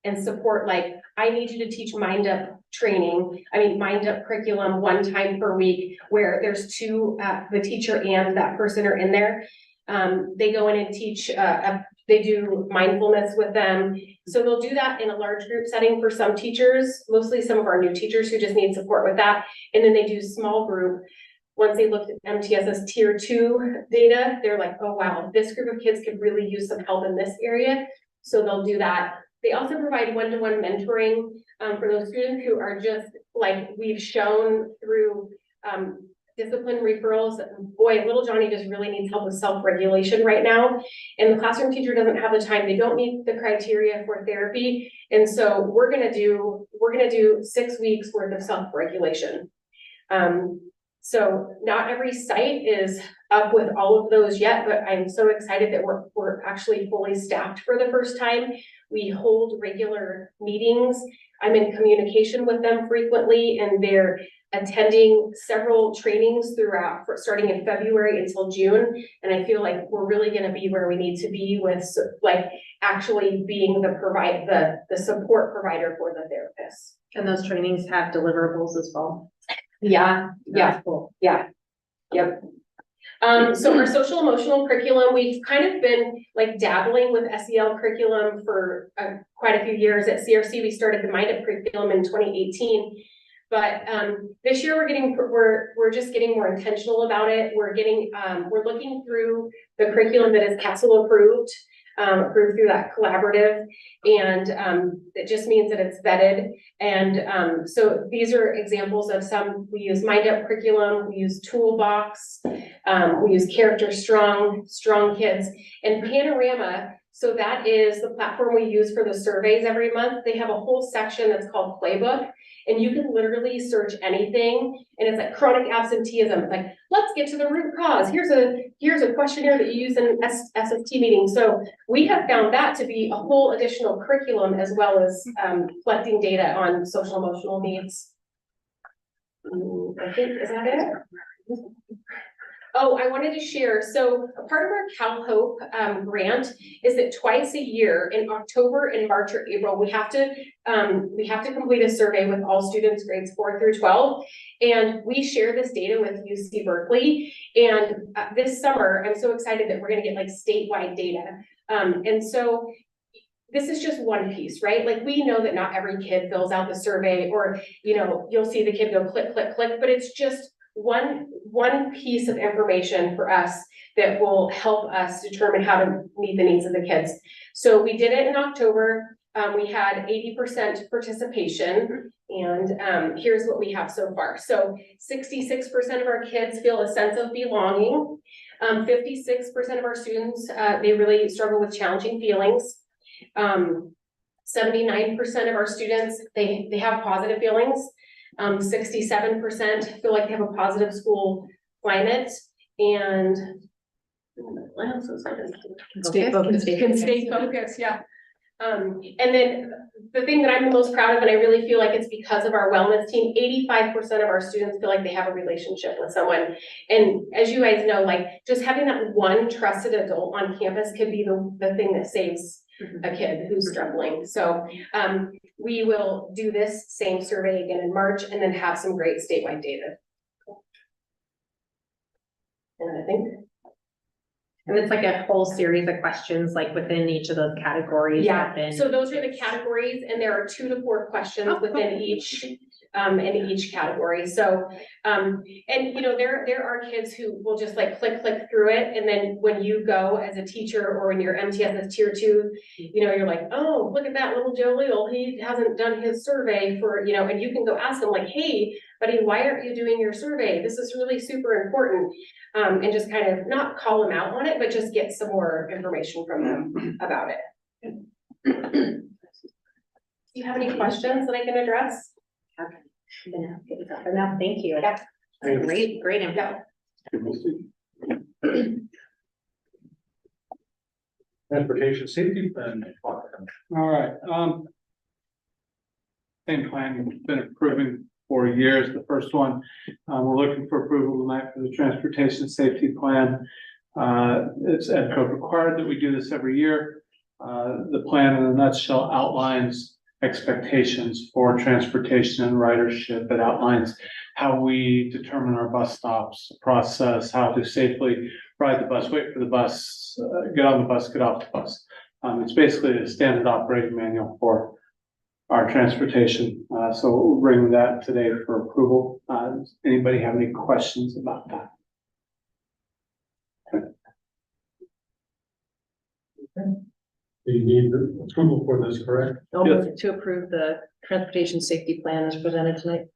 and support, like, I need you to teach Mind Up Mind Up curriculum 1 time per week, where there's 2, the teacher and that person are in there. They go in and teach, they do mindfulness with them. So they'll do that in a large group setting for some teachers, mostly some of our new teachers who just need support with that. And then they do small group. Once they looked at MTSS Tier 2 data, they're like, oh wow, this group of kids could really use some help in this area. So they'll do that. They also provide one-to-one mentoring for those students who are just, like we've shown through discipline referrals, boy, little Johnny just really needs help with self-regulation right now. And the classroom teacher doesn't have the time. They don't meet the criteria for therapy. And so we're gonna do 6 weeks worth of self-regulation. So not every site is up with all of those yet, but I'm so excited that we're actually fully staffed for the first time. We hold regular meetings. I'm in communication with them frequently, and they're attending several trainings throughout, starting in February until June. And I feel like we're really gonna be where we need to be with, like, actually being the support provider for the therapists. And those trainings have deliverables as well. Yeah, yeah, Cool. yeah, yep. So our social emotional curriculum, we've kind of been like dabbling with SEL curriculum for quite a few years. At CRC, we started the Mind Up curriculum in 2018. But this year we're just getting more intentional about it. We're looking through the curriculum that is council approved through that collaborative, and it just means that it's vetted. And so these are examples of some. We use Mind Up curriculum, we use Toolbox, we use Character Strong Kids, and Panorama. So that is the platform we use for the surveys every month. They have a whole section that's called Playbook, and you can literally search anything, and it's like chronic absenteeism. It's like, let's get to the root cause. Here's a questionnaire that you use in SST meetings. So we have found that to be a whole additional curriculum, as well as collecting data on social emotional needs. I think, is that it? Oh, I wanted to share, so a part of our Cal Hope grant is that twice a year in October and March or April, we have to complete a survey with all students grades 4 through 12. And we share this data with UC Berkeley. And this summer, I'm so excited that we're gonna get like statewide data. And so this is just one piece, right? Like, we know that not every kid fills out the survey, or, you know, you'll see the kid go click, click, click, but it's just one piece of information for us that will help us determine how to meet the needs of the kids. So we did it in October. We had 80% participation, and here's what we have so far. So 66% of our kids feel a sense of belonging. 56% of our students, they really struggle with challenging feelings. 79% of our students, they have positive feelings. 67% feel like they have a positive school climate, and Stay focused. can stay focused, yeah. And then the thing that I'm the most proud of, and I really feel like it's because of our wellness team, 85% of our students feel like they have a relationship with someone. And as you guys know, like, just having that one trusted adult on campus could be the thing that saves a kid who's struggling. So we will do this same survey again in March, and then have some great statewide data. And I think. And it's like a whole series of questions, like within each of those categories. Yeah, so those are the categories, and there are 2 to 4 questions within each. in each category. So, and you know, there are kids who will just like click through it. And then when you go as a teacher or when your MTS is tier 2, you know, you're like, oh, look at that little Joe Leal. He hasn't done his survey for, you know, and you can go ask them like, hey, buddy, why aren't you doing your survey? This is really super important. And just kind of not call them out on it, but just get some more information from them about it. Do you have any questions that I can address? No, thank you. Yeah. Great info. Transportation safety plan. All right, same plan we've been approving for years. The first one, we're looking for approval tonight for the transportation safety plan. It's ed code required that we do this every year. The plan in a nutshell outlines expectations for transportation and ridership. It outlines how we determine our bus stops, process, how to safely ride the bus, wait for the bus, get on the bus, get off the bus. It's basically a standard operating manual for our transportation. So we'll bring that today for approval. Does anybody have any questions about that? Do you need approval for this, correct? I'll move to approve the transportation safety plan as presented tonight.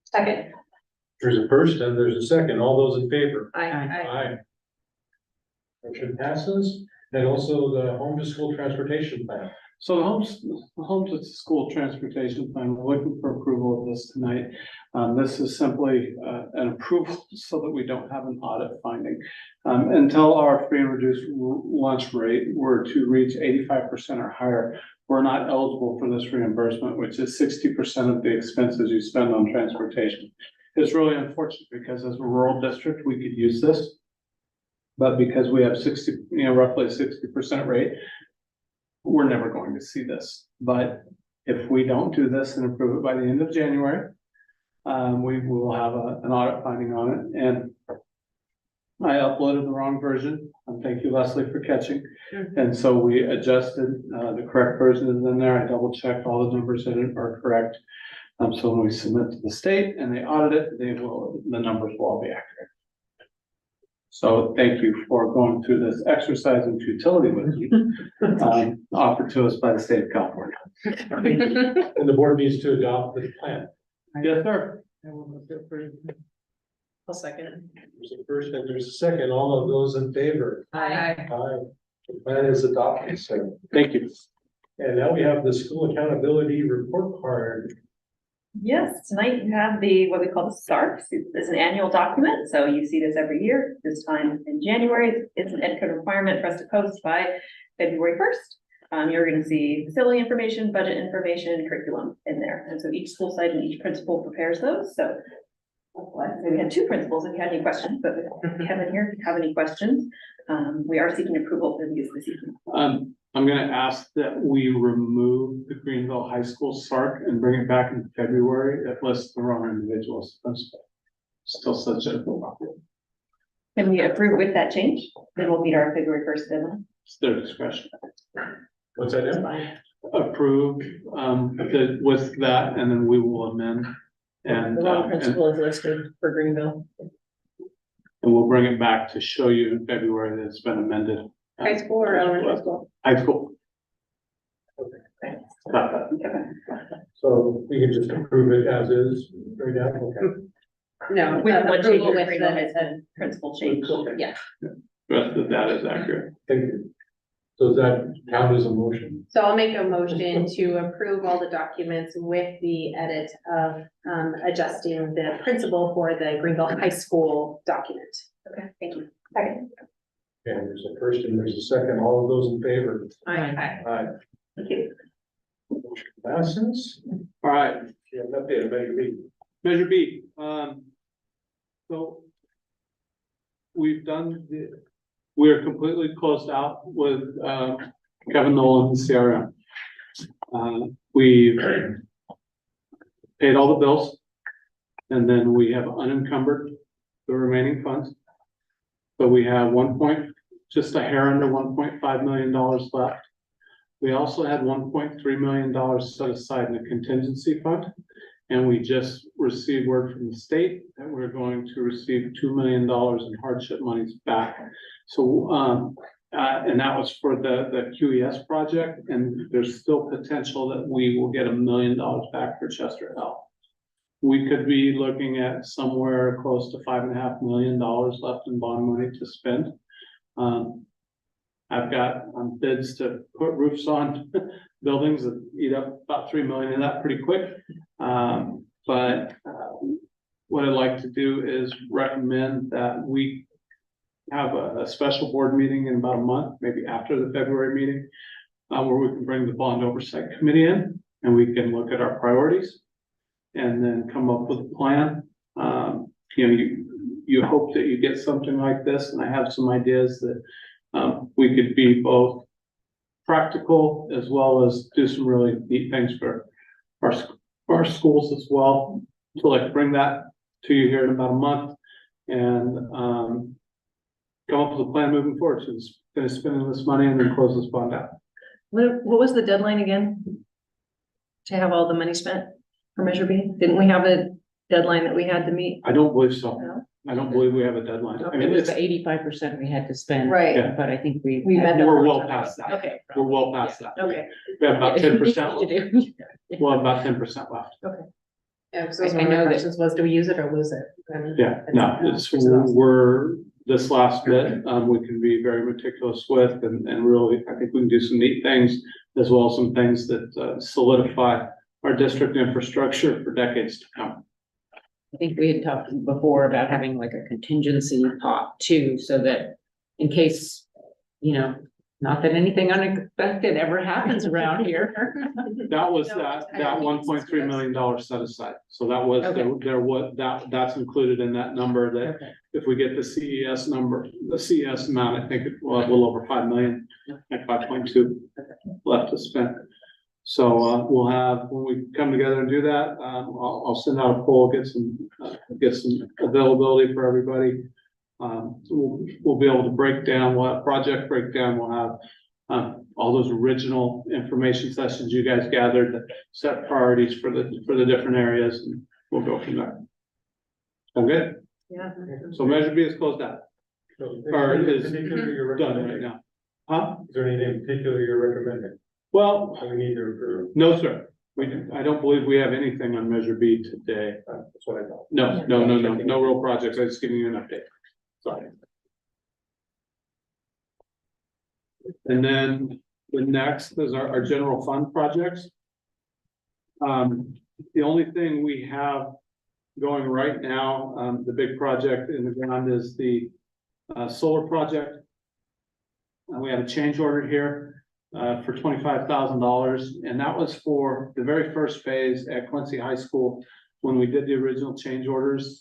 Second. There's a first and there's a second. All those in favor? Aye. Aye. Motion passes. And also the home to school transportation plan. So the homes to school transportation plan, we're looking for approval of this tonight. This is simply an approval so that we don't have an audit finding. Until our free and reduced lunch rate were to reach 85% or higher, we're not eligible for this reimbursement, which is 60% of the expenses you spend on transportation. It's really unfortunate because as a rural district, we could use this. But because we have roughly 60% rate, we're never going to see this. But if we don't do this and approve it by the end of January, we will have an audit finding on it. And I uploaded the wrong version. Thank you, Leslie, for catching. And so we adjusted, the correct version is in there. I double checked all the numbers in it are correct. So when we submit to the state and they audit it, the numbers will all be accurate. So thank you for going through this exercise in futility with me, offered to us by the state of California. And the board needs to adopt the plan. Yes, sir. I'll second. There's a first and there's a second. All of those in favor? Aye. Aye. The plan is adopted, so Thank you. and now we have the school accountability report card. Yes, tonight you have what we call the SARC. It's an annual document, so you see this every year. This time in January, it's an ed code requirement for us to post by February 1st. You're going to see facility information, budget information, curriculum in there. And so each school site and each principal prepares those. So we had 2 principals if you had any questions, but if you have any here, if you have any questions, we are seeking approval for these this evening. I'm gonna ask that we remove the Greenville High School SARC and bring it back in February. It lists the wrong individuals. Still such a. Can we approve with that change? Then we'll meet our February 1st deadline. It's their discretion. What's that? In? Approve, with that, and then we will amend. And, The wrong principal is listed for Greenville. and we'll bring it back to show you in February that it's been amended. High school or elementary school? High school. So we can just approve it as is right now, okay? No. With one change, approval with agree that it's a principal change. Yeah. The rest of that is accurate. Thank you. So does that count as a motion? So I'll make a motion to approve all the documents with the edit of adjusting the principal for the Greenville High School document. Okay, thank you. Second. Okay, there's a first and there's a second. All of those in favor? Aye. Aye. Thank you. Motion passes. All right, Yeah, an update of Measure B. Measure B, so we are completely closed out with, Kevin Nolan, CRM. We've paid all the bills. And then we have unencumbered the remaining funds. So we have just a hair under $1.5 million left. We also had $1.3 million set aside in a contingency fund. And we just received word from the state that we're going to receive $2 million in hardship monies back. So, and that was for the QES project, and there's still potential that we will get $1 million back for Chester Health. We could be looking at somewhere close to $5.5 million left in bond money to spend. I've got bids to put roofs on buildings that eat up about $3 million of that pretty quick. But what I'd like to do is recommend that we have a special board meeting in about a month, maybe after the February meeting, where we can bring the bond oversight committee in and we can look at our priorities and then come up with a plan. You know, you hope that you get something like this, and I have some ideas that we could be both practical as well as do some really neat things for our schools as well. So like bring that to you here in about a month and come up with a plan moving forward. So just finish spending this money and then close this bond out. What was the deadline again? To have all the money spent for Measure B? Didn't we have a deadline that we had to meet? I don't believe so. No? I don't believe we have a deadline. I It mean, was it's, the 85% we had to spend. Right. Yeah. But I think we. We met that. we're well past that. Okay. We're well past that. Okay. We have about 10% left. I We'll have about 10% left. Yeah, so I one of know my that- questions was, do we use it or lose it? I mean, Yeah, no, it's, we're, this last bit, we can be very meticulous with and really, I think we can do some neat things as well as some things that solidify our district infrastructure for decades to come. I think we had talked before about having like a contingency pot too, so that in case, you know, not that anything unexpected ever happens around here. That was No, that I don't think it's $1.3 million set aside. So that was, Okay. there was, that's included in that number that Okay. if we get the CES number, the CES amount, I think it will have a little over 5 million, like 5.2 left to spend. So, we'll have, when we come together and do that, I'll send out a poll, get some availability for everybody. We'll be able to break down, we'll have project breakdown, we'll have all those original information sessions you guys gathered that set priorities for the different areas, and we'll go from there. Sound good? Yeah. So Measure B is closed out, So, or anything is in particular you're done right recommending? now. Huh? Is there anything in particular you're recommending? Well, that we need to approve? no, sir. I don't believe we have anything on Measure B today. That's what I thought. No real projects. I'm just giving you an update. Sorry. And then the next is our general fund projects. The only thing we have going right now, the big project in the ground is the solar project. We have a change order here for $25,000, and that was for the very first phase at Quincy High School. When we did the original change orders,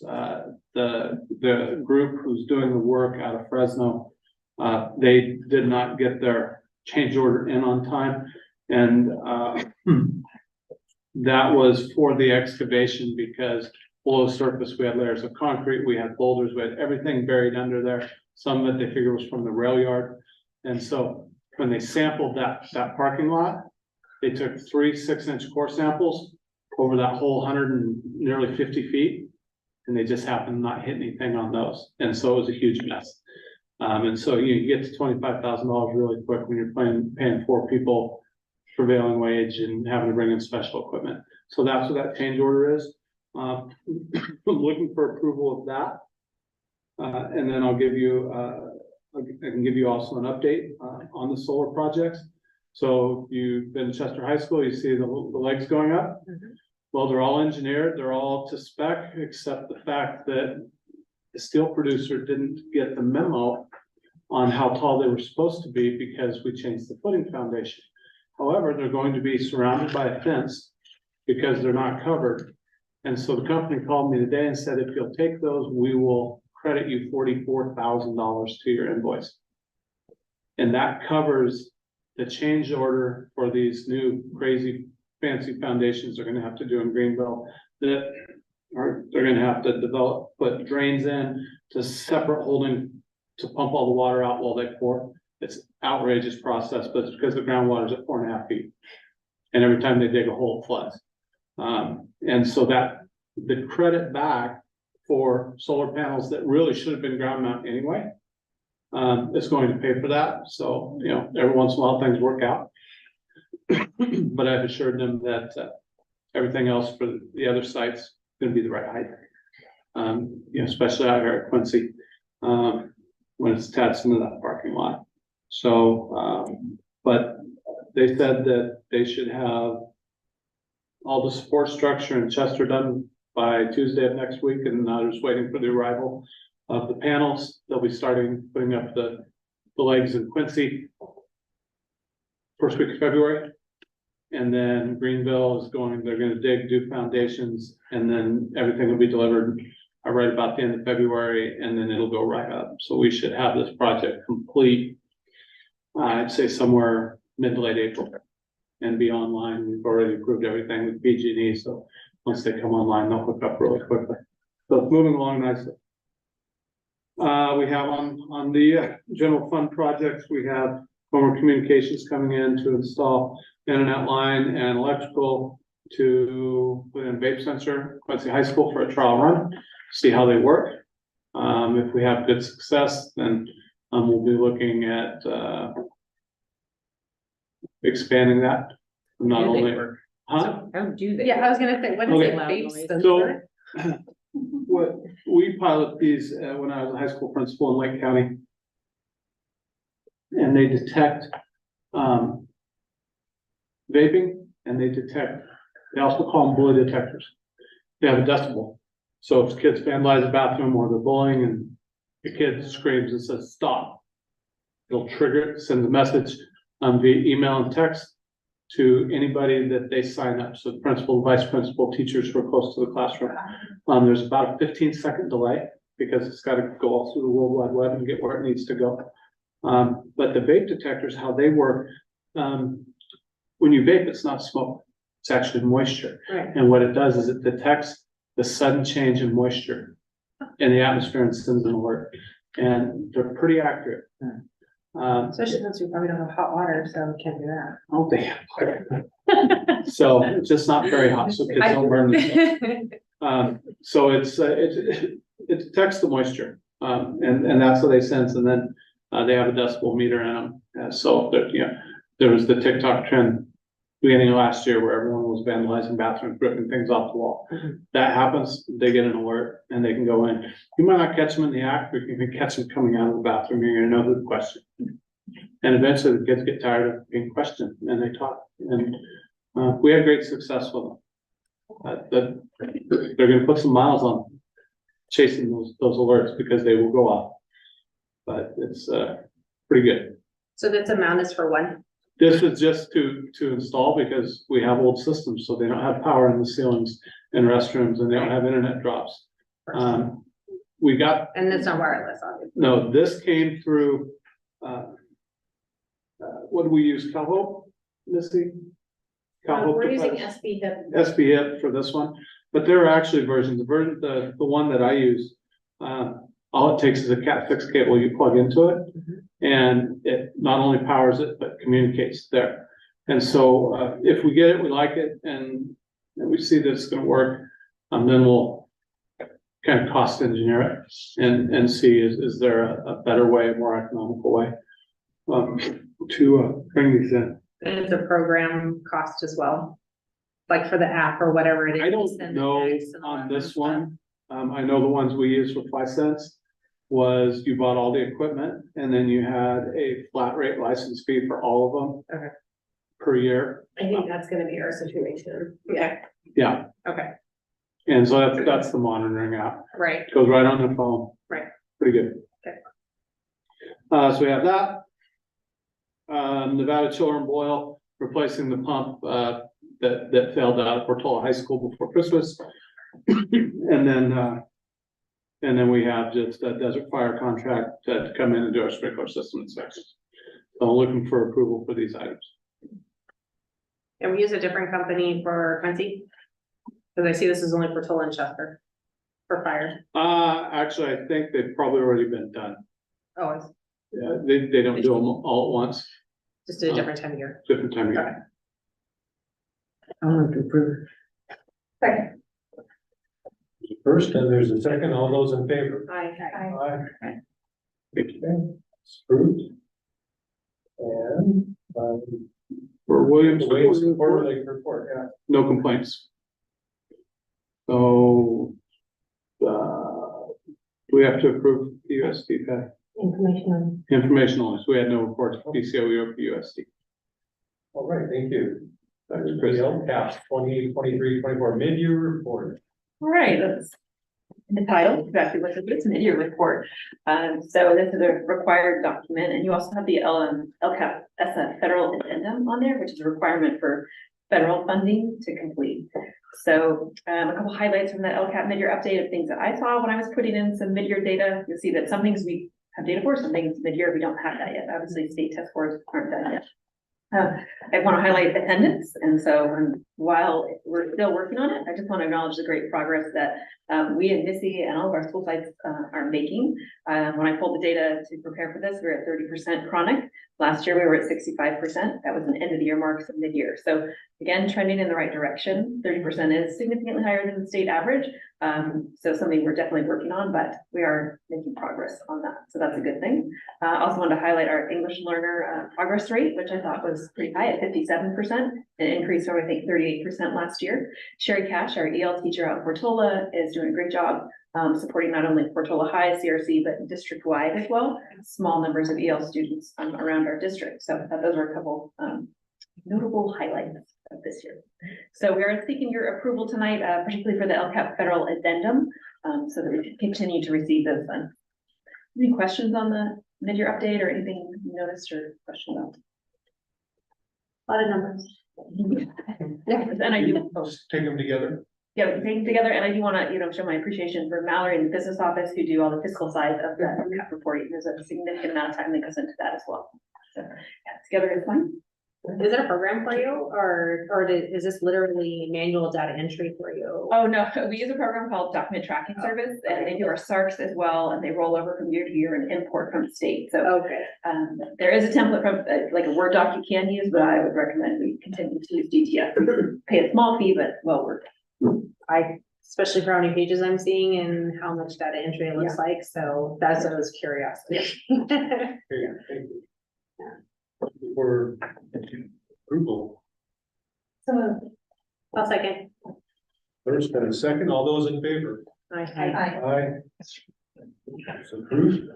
the group who's doing the work out of Fresno, they did not get their change order in on time. And that was for the excavation, because below surface, we had layers of concrete, we had boulders, we had everything buried under there. Some of it they figured was from the rail yard. And so when they sampled that parking lot, they took 3 6-inch core samples over that whole 100 and nearly 50 feet. And they just happened to not hit anything on those. And so it was a huge mess. And so you get to $25,000 really quick when you're paying 4 people prevailing wage and having to bring in special equipment. So that's what that change order is. I'm looking for approval of that. And then I'll give you, I can give you also an update on the solar projects. So you've been to Chester High School, you see the legs going up. Well, they're all engineered, they're all to spec, except the fact that the steel producer didn't get the memo on how tall they were supposed to be because we changed the footing foundation. However, they're going to be surrounded by a fence because they're not covered. And so the company called me today and said, if you'll take those, we will credit you $44,000 to your invoice. And that covers the change order for these new crazy fancy foundations they're gonna have to do in Greenville, that they're gonna have to put drains in to separate holding to pump all the water out while they pour. It's outrageous process, but it's because the groundwater is at 4.5 feet. And every time they dig a hole, it floods. And so that the credit back for solar panels that really should have been ground mount anyway, is going to pay for that. So, you know, every once in a while things work out. But I've assured them that everything else for the other sites is gonna be the right height. You know, especially out here at Quincy, when it's attached into that parking lot. So, but they said that they should have all the support structure in Chester done by Tuesday of next week, and now they're just waiting for the arrival of the panels. They'll be starting putting up the legs in Quincy first week of February. And then Greenville is going, they're gonna dig, do foundations, and then everything will be delivered right about the end of February, and then it'll go right up. So we should have this project complete, I'd say somewhere mid to late April, and be online. We've already approved everything with PG&E, so once they come online, they'll hook up really quickly. So it's moving along nicely. We have on the general fund projects, we have Homer Communications coming in to install internet line and electrical to put in vape sensor, Quincy High School for a trial run, see how they work. If we have good success, then we'll be looking at expanding that. Not Do they only, work? huh? How do they? Yeah, I was gonna say, what is Okay. it, Loud vape noise. sensor? So, what, we pilot these when I was a high school principal in Lake County. And they detect, vaping, and they detect, they also call them bully detectors. They have a decibel. So if kids vandalize the bathroom or they're bullying and the kid screams and says, stop, it'll trigger it, send a message, via email and text to anybody that they sign up. So the principal, vice principal, teachers who are close to the classroom. There's about a 15-second delay because it's got to go all through the World Wide Web and get where it needs to go. But the vape detectors, how they work, when you vape, it's not smoke, it's actually moisture. Right. And what it does is it detects the sudden change in moisture in the atmosphere and sends an alert. And they're pretty accurate. Especially since we probably don't have hot water, so we can't do that. Oh, they have. So it's just not very hot, so kids don't burn themselves. So it detects the moisture, and that's what they sense, and then they have a decibel meter in them. So that, you know, there was the TikTok trend beginning of last year where everyone was vandalizing bathrooms, ripping things off the wall. That happens, they get an alert and they can go in. You might not catch them in the act, but you can catch them coming out of the bathroom. You're gonna know who to question. And eventually the kids get tired of being questioned and they talk. And we had great success with them. They're gonna put some miles on chasing those alerts because they will go off. But it's pretty good. So this amount is for one? This is just to install because we have old systems, so they don't have power in the ceilings in restrooms and they don't have internet drops. We got, And it's not wireless, obviously. no, this came through, what do we use, CalHope, Missy? CalHope We're using device? SB. for this one, but there are actually versions. The one that I use, all it takes is a Cat6 cable you plug into it, and it not only powers it, but communicates there. And so if we get it, we like it, and we see that it's gonna work, then we'll kind of cost engineer it and see is there a better way, a more economical way to bring these in. And it's a program cost as well, like for the app or whatever it is. I don't and the know text and all on that this stuff. one. I know the ones we use for 5 cents was you bought all the equipment and then you had a flat rate license fee for all of them. Okay. Per year. I think that's gonna be our situation. Yeah. Yeah. Okay, And so that's the monitoring app. right, Goes right on the phone. Right. Pretty good. Okay. So we have that. Nevada Children Boyle replacing the pump, that failed out at Portola High School before Christmas. And then we have just a Desert Fire contract to come in and do our sprinkler system inspections. So I'm looking for approval for these items. and we use a different company for Quincy? Cause I see this is only for Toll and Chester, for fire. Actually, I think they've probably already been done. Oh, it's Yeah, they don't do them all at once, just a different time of year. different time of year. Okay. I want to approve. Second. First, and there's a second, all those in favor? Aye. Aye. Okay, it's approved. And, For Williams, quarterly report, yeah. no complaints. So, we have to approve PUSD pay. Information. Informational, so we had no reports for PCOE or PUSD. All right, thank you. That was The Chris. LCAP 2023-24 mid-year report. All right, that's the title, exactly what it is, mid-year report. So this is a required document, and you also have the LCAP, that's a federal addendum on there, which is a requirement for federal funding to complete. So, a couple highlights from the LCAP mid-year update of things that I saw when I was putting in some mid-year data. You'll see that some things we have data for, some things mid-year we don't have that yet. Obviously, state test scores aren't done yet. I want to highlight attendance, and so while we're still working on it, I just want to acknowledge the great progress that we and Missy and all of our school sites are making. When I pulled the data to prepare for this, we were at 30% chronic. Last year, we were at 65%. That was an end of the year mark, so mid-year. So again, trending in the right direction. 30% is significantly higher than the state average. So something we're definitely working on, but we are making progress on that. So that's a good thing. I also wanted to highlight our English learner progress rate, which I thought was pretty high at 57%, an increase from I think 38% last year. Sherry Cash, our EL teacher out in Portola, is doing a great job supporting not only Portola High CRC, but district-wide as well. Small numbers of EL students around our district. So those were a couple notable highlights of this year. So we are seeking your approval tonight, particularly for the LCAP federal addendum, so that we can continue to receive those funds. Any questions on the mid-year update or anything you noticed or questioned about? A lot of numbers. And I do. Just take them together. Yeah, we can take them together, and I do want to, show my appreciation for Mallory and the business office who do all the fiscal side of the LCAP reporting. There's a significant amount of time that goes into that as well. So, yeah, together is fine. Is it a program for you, or is this literally manual data entry for you? Oh, no, we use a program called Document Tracking Service, and they do our SARCs as well, and they roll over from year to year and import from the state. So Okay. there is a template from like a Word doc you can use, but I would recommend we continue to use DTF. Pay a small fee, but well worth it. Especially for how many pages I'm seeing and how much data entry looks like, so that's what I was curious. Okay, thank you. For approval. So, I'll second. First and a second, all those in favor? Aye. Aye. It's approved.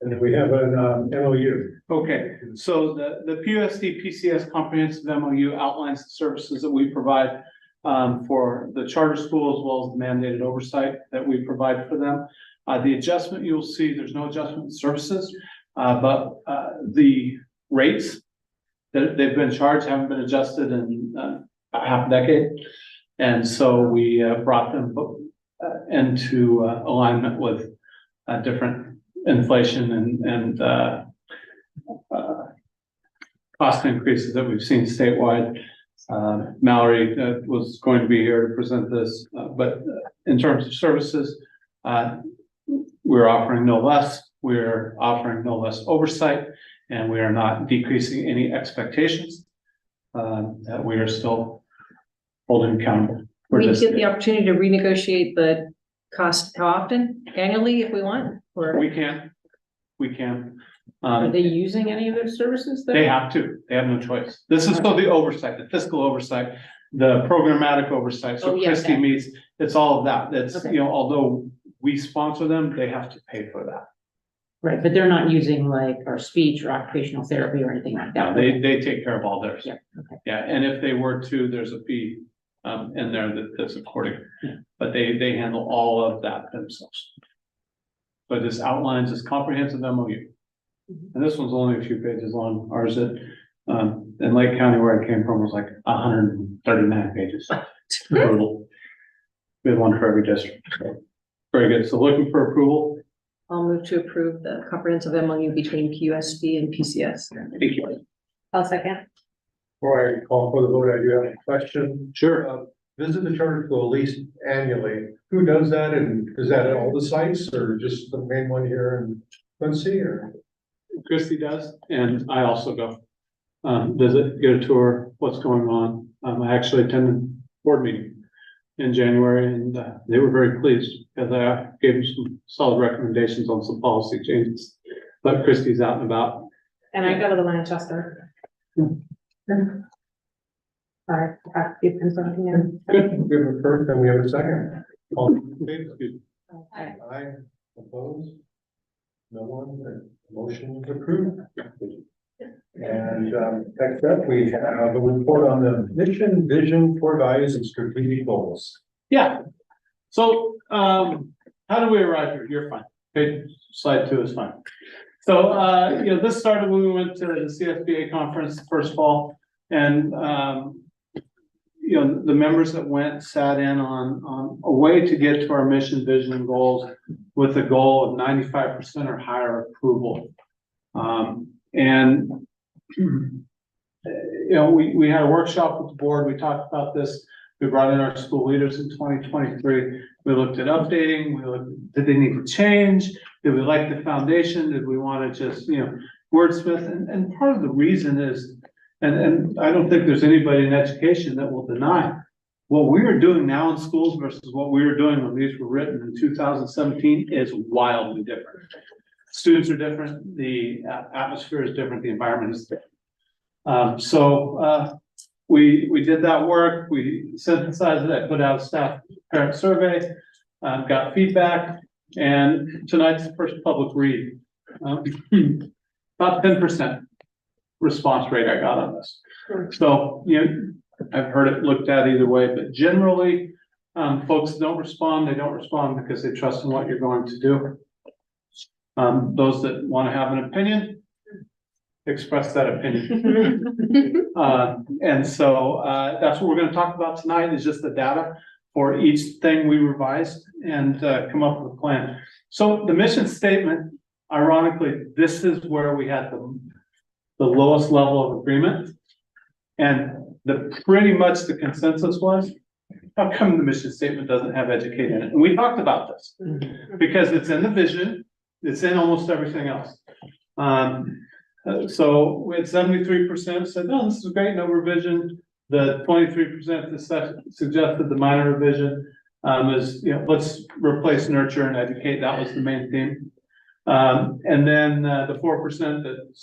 And then we have an MOU. Okay, so the PUSD PCS comprehensive MOU outlines the services that we provide for the charter school as well as the mandated oversight that we provide for them. The adjustment you'll see, there's no adjustment in services, but the rates that they've been charged haven't been adjusted in half a decade. And so we brought them into alignment with different inflation and cost increases that we've seen statewide. Mallory was going to be here to present this, but in terms of services, we're offering no less. We're offering no less oversight, and we are not decreasing any expectations that we are still holding accountable. We get the opportunity to renegotiate the cost how often? Annually if we want, or We can. are they using any of those services though? They have to. They have no choice. This is for the oversight, the fiscal oversight, the programmatic oversight. Oh, So yeah, Christie okay. meets, it's all of that. That's, Okay. although we sponsor them, they have to pay for that. Right, but they're not using like our speech or occupational therapy or anything like No, that. they take care of all theirs. Yeah, okay. Yeah, and if they were to, there's a fee in there that's according, but they handle all of that themselves. But this outlines this comprehensive MOU. And this one's only a few pages long. Ours in Lake County where I came from was like 139 pages. Total. We had one for every district. So, very good. So looking for approval. I'll move to approve the comprehensive MOU between PUSD and PCS. Thank you. I'll second. Before I call for the vote, I do have a question. Sure. Visit the charter school at least annually. Who does that? And is that at all the sites or just the main one here in Quincy or? Christie does, and I also go visit, get a tour, what's going on. I actually attended board meeting in January, and they were very pleased because I gave them some solid recommendations on some policy changes. But Christie's out and about. And I go to the Manchester. Sorry, I have to keep something in. Good, we have a first and we have a second. All in favor? Aye. Aye, opposed? No one, the motion is approved. And, next up, we have a report on the mission, vision, core values and strategic goals. Yeah. So, how do we arrive here? You're fine. Okay, slide 2 is fine. So, this started when we went to the CSBA conference first fall, and, the members that went sat in on a way to get to our mission, vision, and goals with a goal of 95% or higher approval. We had a workshop with the board. We talked about this. We brought in our school leaders in 2023. We looked at updating. We looked, did they need to change? Did we like the foundation? Did we want to just, wordsmith? And part of the reason is, and I don't think there's anybody in education that will deny what we are doing now in schools versus what we were doing when these were written in 2017 is wildly different. Students are different. The atmosphere is different. The environment is different. We did that work. We synthesized it. I put out a staff parent survey, got feedback, and tonight's the first public read. About 10% response rate I got on this. So, I've heard it looked at either way, but generally, folks don't respond. They don't respond because they trust in what you're going to do. Those that want to have an opinion, express that opinion. And so that's what we're going to talk about tonight is just the data for each thing we revised and come up with a plan. So the mission statement, ironically, this is where we had the lowest level of agreement. And pretty much the consensus was, how come the mission statement doesn't have educate in it? And we talked about this because it's in the vision, it's in almost everything else. So we had 73% said, no, this is great, no revision. The 23% that suggested the minor revision is, let's replace nurture and educate. That was the main theme. And then the 4% that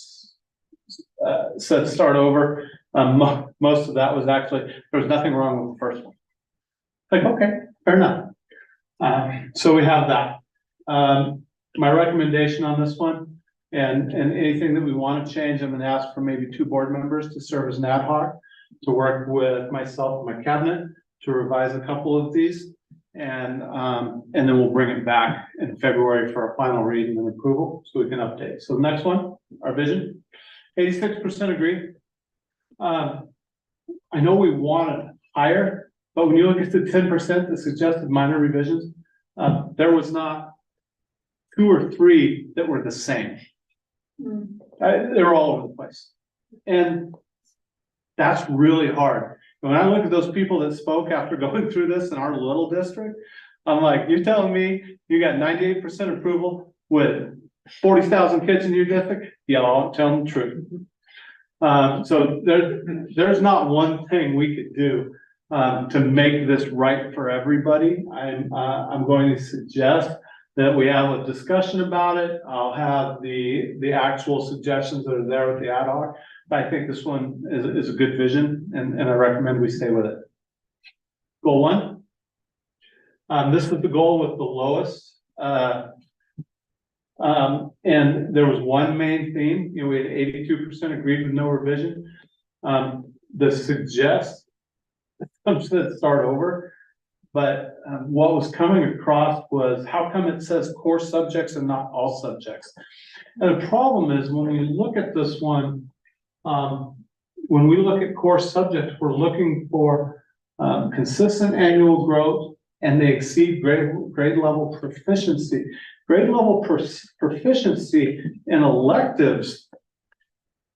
said start over, most of that was actually, there was nothing wrong with the first one. Like, okay, fair enough. So we have that. My recommendation on this one, and anything that we want to change, I'm going to ask for maybe 2 board members to serve as an ad hoc to work with myself and my cabinet to revise a couple of these. And then we'll bring it back in February for a final reading and approval so we can update. So the next one, our vision, 86% agree. I know we want it higher, but when you look at the 10% that suggested minor revisions, there was not 2 or 3 that were the same. They were all over the place. And that's really hard. When I look at those people that spoke after going through this in our little district, I'm like, you're telling me you got 98% approval with 40,000 kids in your district? Y'all telling the truth. So there's not one thing we could do to make this right for everybody. I'm going to suggest that we have a discussion about it. I'll have the actual suggestions that are there with the ad hoc. But I think this one is a good vision, and I recommend we stay with it. Goal 1. This was the goal with the lowest. And there was one main theme. We had 82% agreed with no revision. The suggest, some said start over. But what was coming across was how come it says core subjects and not all subjects? And the problem is when we look at this one, when we look at core subjects, we're looking for consistent annual growth and they exceed grade level proficiency. Grade level proficiency in electives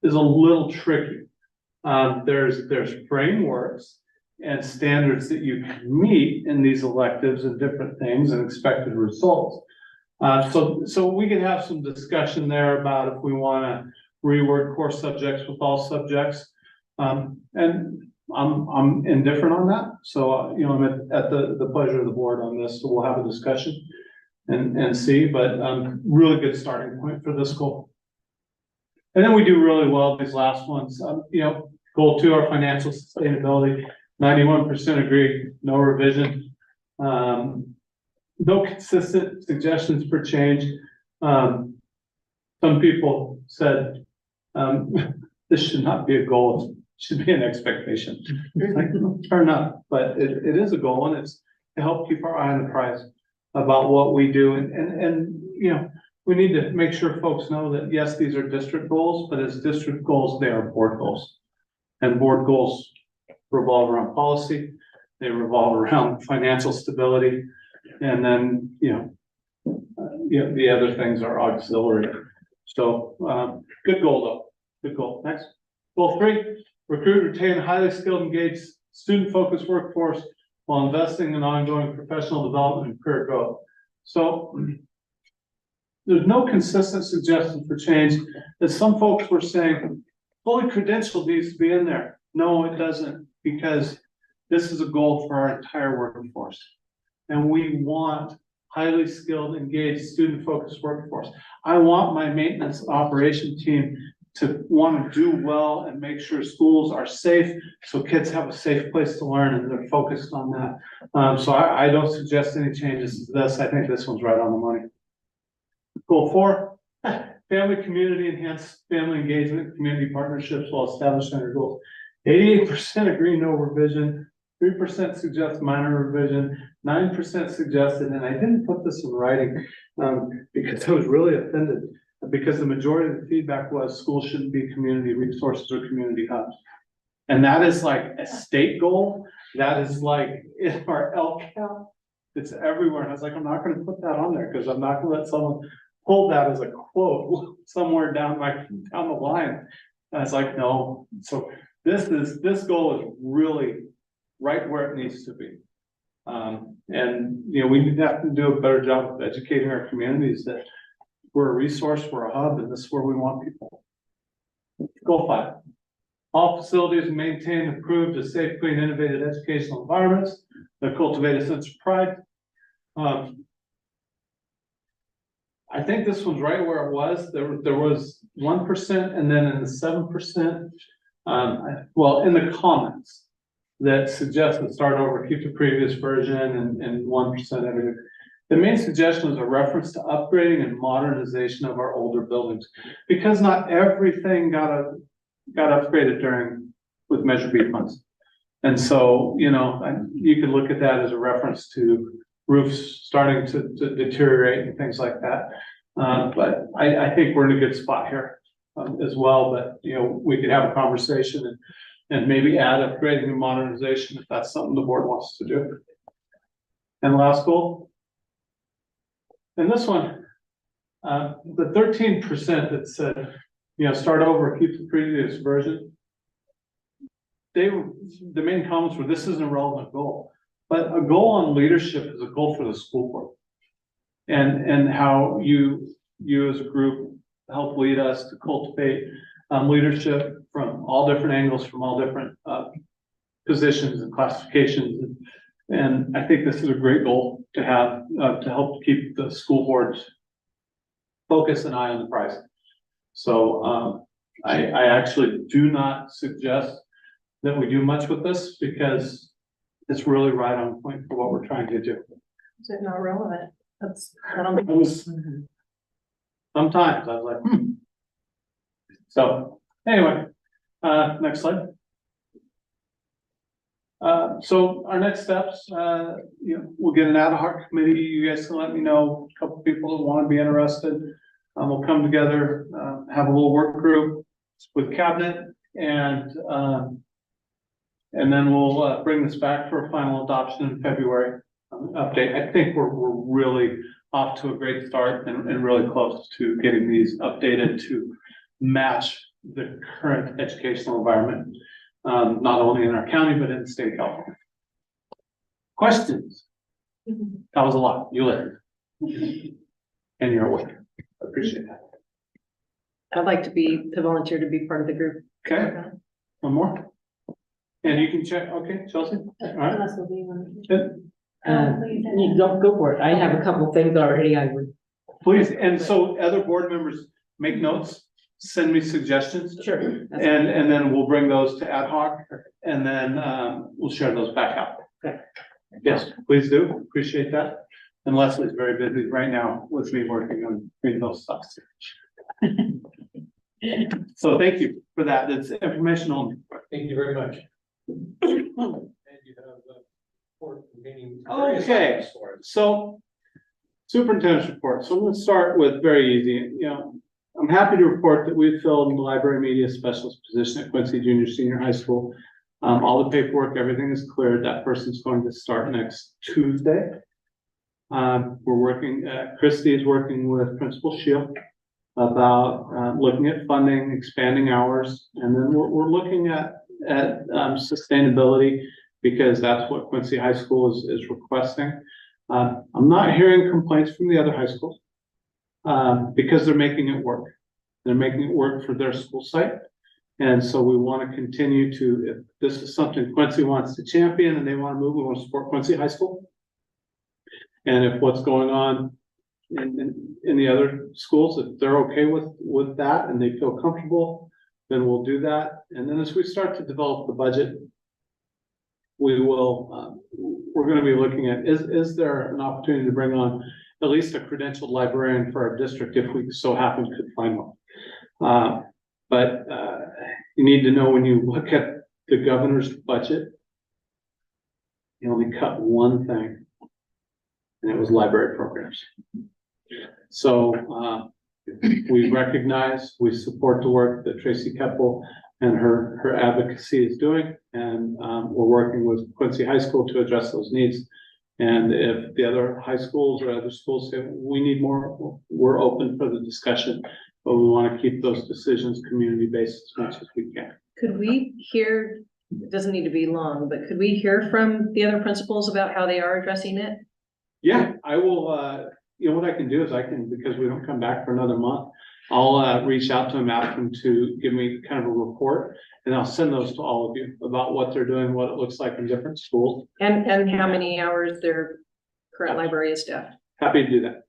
is a little tricky. There's frameworks and standards that you can meet in these electives and different things and expected results. So we can have some discussion there about if we want to reword core subjects with all subjects. And I'm indifferent on that, so, you know, I'm at the pleasure of the board on this, so we'll have a discussion and see, but, really good starting point for this goal. And then we do really well these last ones, you know, goal 2, our financial sustainability, 91% agree, no revision. No consistent suggestions for change. Some people said, this should not be a goal, it should be an expectation. Like, fair enough, but it is a goal, and it's to help keep our eye on the prize about what we do, and, you know, we need to make sure folks know that, yes, these are district goals, but as district goals, they are board goals. And board goals revolve around policy, they revolve around financial stability, and then, you know, the other things are auxiliary. So, good goal though, good goal. Next, goal 3, recruit, retain a highly skilled, engaged, student-focused workforce while investing in ongoing professional development and career growth. So, there's no consistent suggestion for change. As some folks were saying, fully credentialed needs to be in there. No, it doesn't, because this is a goal for our entire workforce. And we want highly skilled, engaged, student-focused workforce. I want my maintenance operation team to want to do well and make sure schools are safe, so kids have a safe place to learn, and they're focused on that. So I don't suggest any changes to this. I think this one's right on the money. Goal 4, family community, enhance family engagement, community partnerships while establishing our goals. 88% agree, no revision. 3% suggest minor revision. 9% suggested, and I didn't put this in writing because I was really offended, because the majority of the feedback was schools shouldn't be community resources or community hubs. And that is like a state goal. That is like in our LCAP. It's everywhere. And I was like, I'm not going to put that on there because I'm not going to let someone pull that as a quote somewhere down the line. And I was like, no. So this goal is really right where it needs to be. And, you know, we have to do a better job of educating our communities that we're a resource, we're a hub, and this is where we want people. Goal 5. All facilities maintain and improve a safe, clean, innovative educational environments that cultivate a sense of pride. I think this one's right where it was. There was 1%, and then in the 7%, well, in the comments that suggested start over, keep the previous version, and 1% everything. The main suggestion was a reference to upgrading and modernization of our older buildings, because not everything got upgraded with Measure B funds. And so, you know, you could look at that as a reference to roofs starting to deteriorate and things like that. But I think we're in a good spot here as well, but, you know, we could have a conversation and maybe add upgrading and modernization if that's something the board wants to do. And last goal. And this one, the 13% that said, you know, start over, keep the previous version. The main comments were, this isn't a relevant goal, but a goal on leadership is a goal for the school board. And how you as a group help lead us to cultivate leadership from all different angles, from all different positions and classifications. And I think this is a great goal to have to help keep the school board's focus and eye on the prize. So I actually do not suggest that we do much with this, because it's really right on point for what we're trying to do. Is it not relevant? Sometimes I was like, So anyway, next slide. So our next steps, you know, we'll get an ad hoc committee. You guys can let me know a couple people who want to be interested. We'll come together, have a little work group with cabinet, and then we'll bring this back for a final adoption in February update. I think we're really off to a great start and really close to getting these updated to match the current educational environment. Not only in our county, but in the state of California. Questions? That was a lot. You learned. And you're awake. I appreciate that. I'd like to volunteer to be part of the group. Okay. One more? And you can check, okay, Chelsea, all right. Unless we'll be one. Good. You go for it. I have a couple of things already I would. Please, and so other board members, make notes, send me suggestions. Sure. And then we'll bring those to ad hoc, and then, we'll share those back out. Okay. Yes, please do, appreciate that. And Leslie's very busy right now with me working on bringing those stuff. So thank you for that, it's informational. Thank you very much. And you have the report containing various Okay. items for us. So, superintendent's report, so I'm gonna start with very easy, I'm happy to report that we've filled the library media specialist position at Quincy Junior Senior High School. All the paperwork, everything is cleared, that person's going to start next Tuesday. We're working, Christy is working with Principal Shield about, looking at funding, expanding hours, and then we're looking at sustainability, because that's what Quincy High School is requesting. I'm not hearing complaints from the other high schools, because they're making it work. They're making it work for their school site. And so we want to continue to, if this is something Quincy wants to champion and they want to move, we want to support Quincy High School. And if what's going on in the other schools, if they're okay with that and they feel comfortable, then we'll do that. And then as we start to develop the budget, we will, we're going to be looking at, is there an opportunity to bring on at least a credentialed librarian for our district if we so happen could find one. But you need to know, when you look at the governor's budget, he only cut one thing, and it was library programs. So we recognize, we support the work that Tracy Keppel and her advocacy is doing, and we're working with Quincy High School to address those needs. And if the other high schools or other schools say we need more, we're open for the discussion, but we want to keep those decisions community-based as much as we can. Could we hear, it doesn't need to be long, but could we hear from the other principals about how they are addressing it? Yeah, I will, what I can do is because we don't come back for another month, I'll reach out to them, ask them to give me kind of a report, and I'll send those to all of you about what they're doing, what it looks like in different schools. And how many hours their current library is staffed? Happy to do that.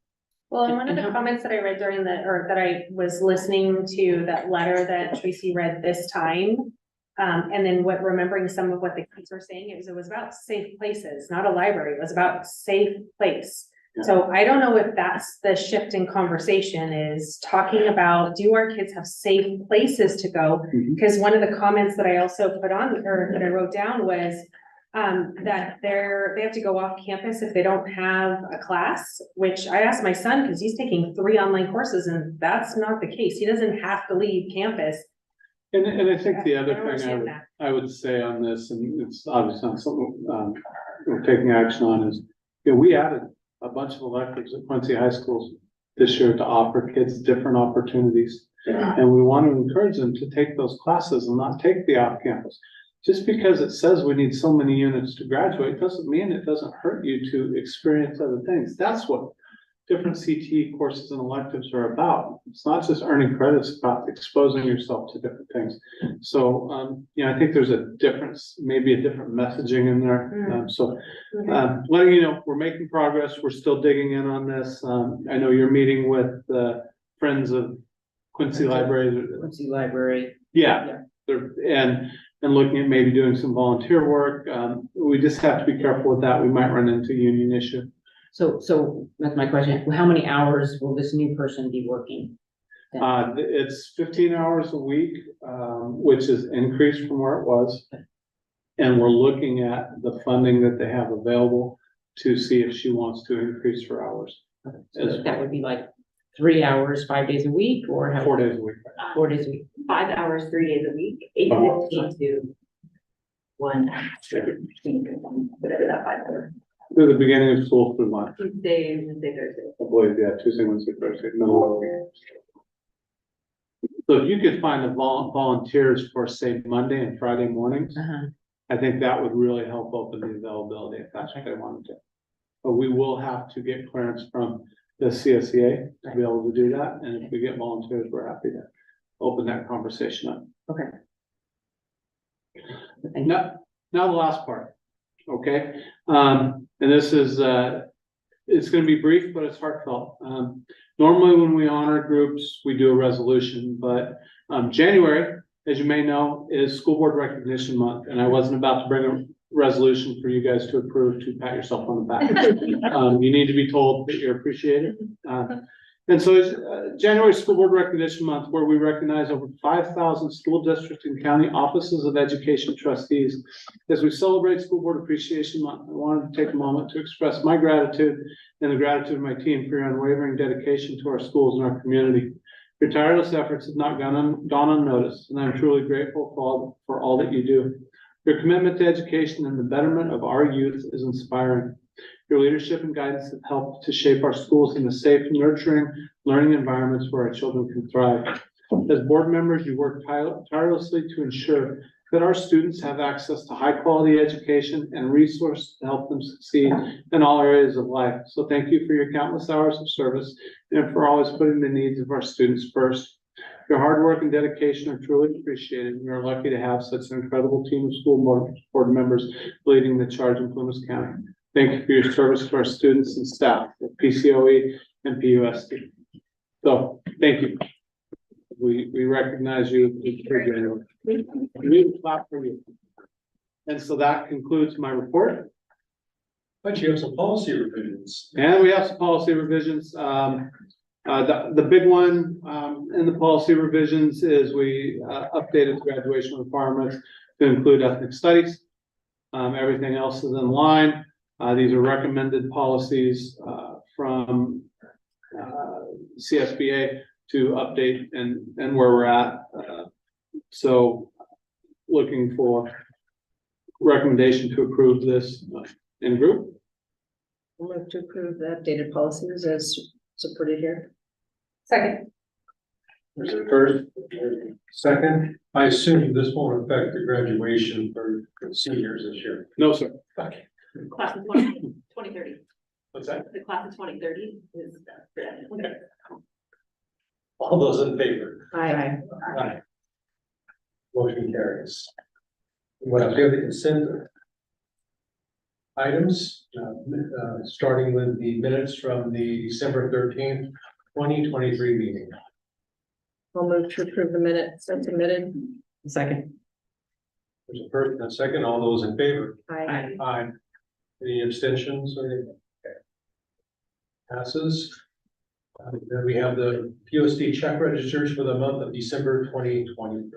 Well, and one of the comments that I read during that I was listening to that letter that Tracy read this time. And then remembering some of what the kids were saying, it was about safe places, not a library, it was about safe place. Yeah. So I don't know if that's the shift in conversation, is talking about, do our kids have safe places to go? Because one of the comments that I also put on, or that I wrote down, was that they have to go off campus if they don't have a class, which I asked my son, because he's taking 3 online courses, and that's not the case. He doesn't have to leave campus. And I think the other I don't thing understand that. I would say on this, and it's obviously not something we're taking action on, is, we added a bunch of electives at Quincy High Schools this year to offer kids different opportunities. Yeah. And we want to encourage them to take those classes and not take the off campus. Just because it says we need so many units to graduate doesn't mean it doesn't hurt you to experience other things. That's what different CTE courses and electives are about. It's not just earning credits, it's about exposing yourself to different things. So, I think there's a difference, maybe a different messaging in there. Letting you know, we're making progress. We're still digging in on this. I know you're meeting with the Friends of Quincy Library. Quincy Library. Yeah, and looking at maybe doing some volunteer work. We just have to be careful with that. We might run into a union issue. So that's my question. How many hours will this new person be working? It's 15 hours a week, which is increased from where it was. And we're looking at the funding that they have available to see if she wants to increase her hours. So that would be like 3 hours, 5 days a week, or how? 4 days a week. 4 days a week. 5 hours, 3 days a week, 8:15 to 1:15, whatever that 5 hours. Through the beginning of school through lunch. Tuesday, Wednesday, Thursday. I believe, yeah, Tuesday, Wednesday, Thursday, middle of the week. So if you could find the volunteers for, say, Monday and Friday mornings, I think that would really help open the availability if that's what they want to do. But we will have to get clearance from the CSEA to be able to do that. And if we get volunteers, we're happy to open that conversation up. Okay. now the last part, okay? And this is, it's gonna be brief, but it's heartfelt. Normally when we honor groups, we do a resolution, but, January, as you may know, is School Board Recognition Month, and I wasn't about to bring a resolution for you guys to approve to pat yourself on the back. You need to be told that you're appreciated. And so it's January School Board Recognition Month, where we recognize over 5,000 school district and county offices of education trustees. As we celebrate School Board Appreciation Month, I wanted to take a moment to express my gratitude and the gratitude of my team for your unwavering dedication to our schools and our community. Your tireless efforts have not gone unnoticed, and I'm truly grateful for all that you do. Your commitment to education and the betterment of our youth is inspiring. Your leadership and guidance have helped to shape our schools into safe, nurturing, learning environments where our children can thrive. As board members, you work tirelessly to ensure that our students have access to high-quality education and resources to help them succeed in all areas of life. So thank you for your countless hours of service and for always putting the needs of our students first. Your hard work and dedication are truly appreciated. We are lucky to have such an incredible team of school board members leading the charge in Plymouth County. Thank you for your service to our students and staff at PCOE and PUSD. So, thank you. We recognize you. We need to clap for you. And so that concludes my report. But you have some policy revisions. And we have some policy revisions. The big one in the policy revisions is we updated the graduation requirements to include ethnic studies. Everything else is in line. These are recommended policies from CSBA to update and where we're at. So looking for recommendation to approve this in group. I'll move to approve the updated policies as supported here. Second. There's a first, second. I assume this won't affect the graduation for seniors this year. No, sir. Okay. Class of 2030. What's that? The class of 2030 is. Okay. All those in favor? Aye. Aye. Motion carries. What else? We have the consent items, starting with the minutes from the December 13th, 2023 meeting. I'll move to approve the minutes as submitted. Second. There's a first and a second. All those in favor? Aye. Aye. Any abstentions or anything? Okay. Passes. Then we have the PUSD check registers for the month of December 2023.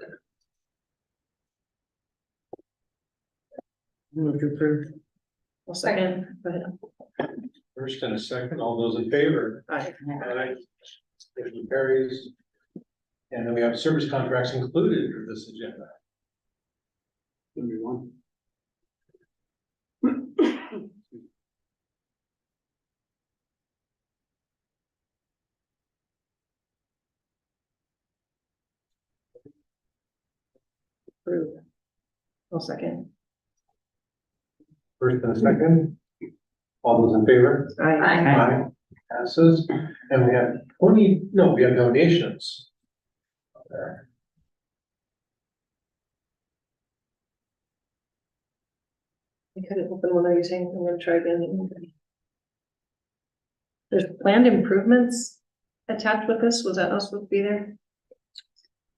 Move to approve. I'll second. Go ahead. First and a second. All those in favor? Aye. Aye. Motion carries. And then we have service contracts included for this agenda. Number one. Approve. I'll second. First and a second. All those in favor? Aye. Passes. And we have we have donations. There. I couldn't open one of these things. I'm gonna try again. There's planned improvements attached with this. Was that not supposed to be there?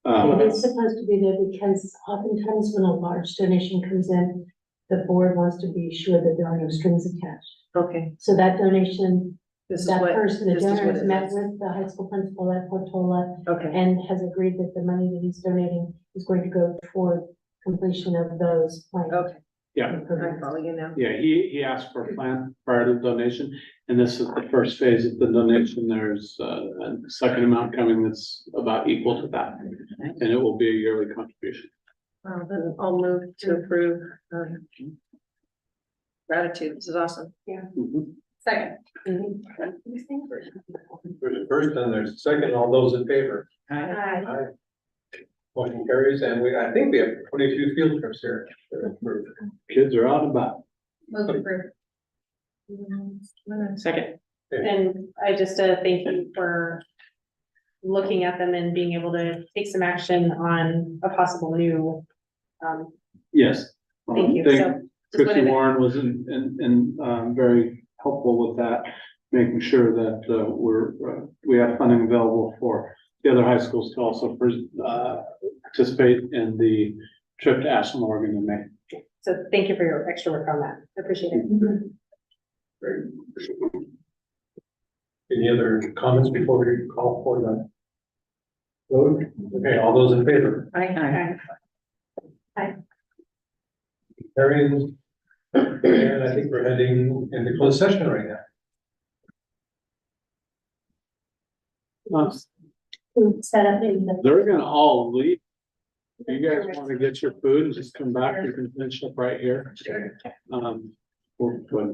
It is supposed to be there because oftentimes when a large donation comes in, the board wants to be sure that there are no strings attached. Okay. So that donation, This is that what. person, the this is donor what has it met is. with the high school principal at Portola Okay. and has agreed that the money that he's donating is going to go toward completion of those plans. Okay. Yeah. I'm following you now. Yeah, he asked for a plan prior to the donation, and this is the first phase of the donation. There's a second amount coming that's about equal to that, and it will be a yearly contribution. Then I'll move to approve. Gratitude. This is awesome. Mhm. Second. There's a first and there's a second. All those in favor? Aye. Motion carries, and I think we have 22 field trips here. Kids are out and about. Move to approve. Second. And I just thank you for looking at them and being able to take some action on a possible new Yes, Thank you. Think So just Chrissy wanted to- Warren was very helpful with that, making sure that, we have funding available for the other high schools to also, participate in the trip to Ashland, Oregon in May. So thank you for your extra work on that. I appreciate it. Any other comments before we call for the vote? Okay, all those in favor? Aye. Carries. And I think we're heading into closed session right now. Set up in the. They're gonna all leave. If you guys wanna get your food and just come back, you can finish up right here. We're good.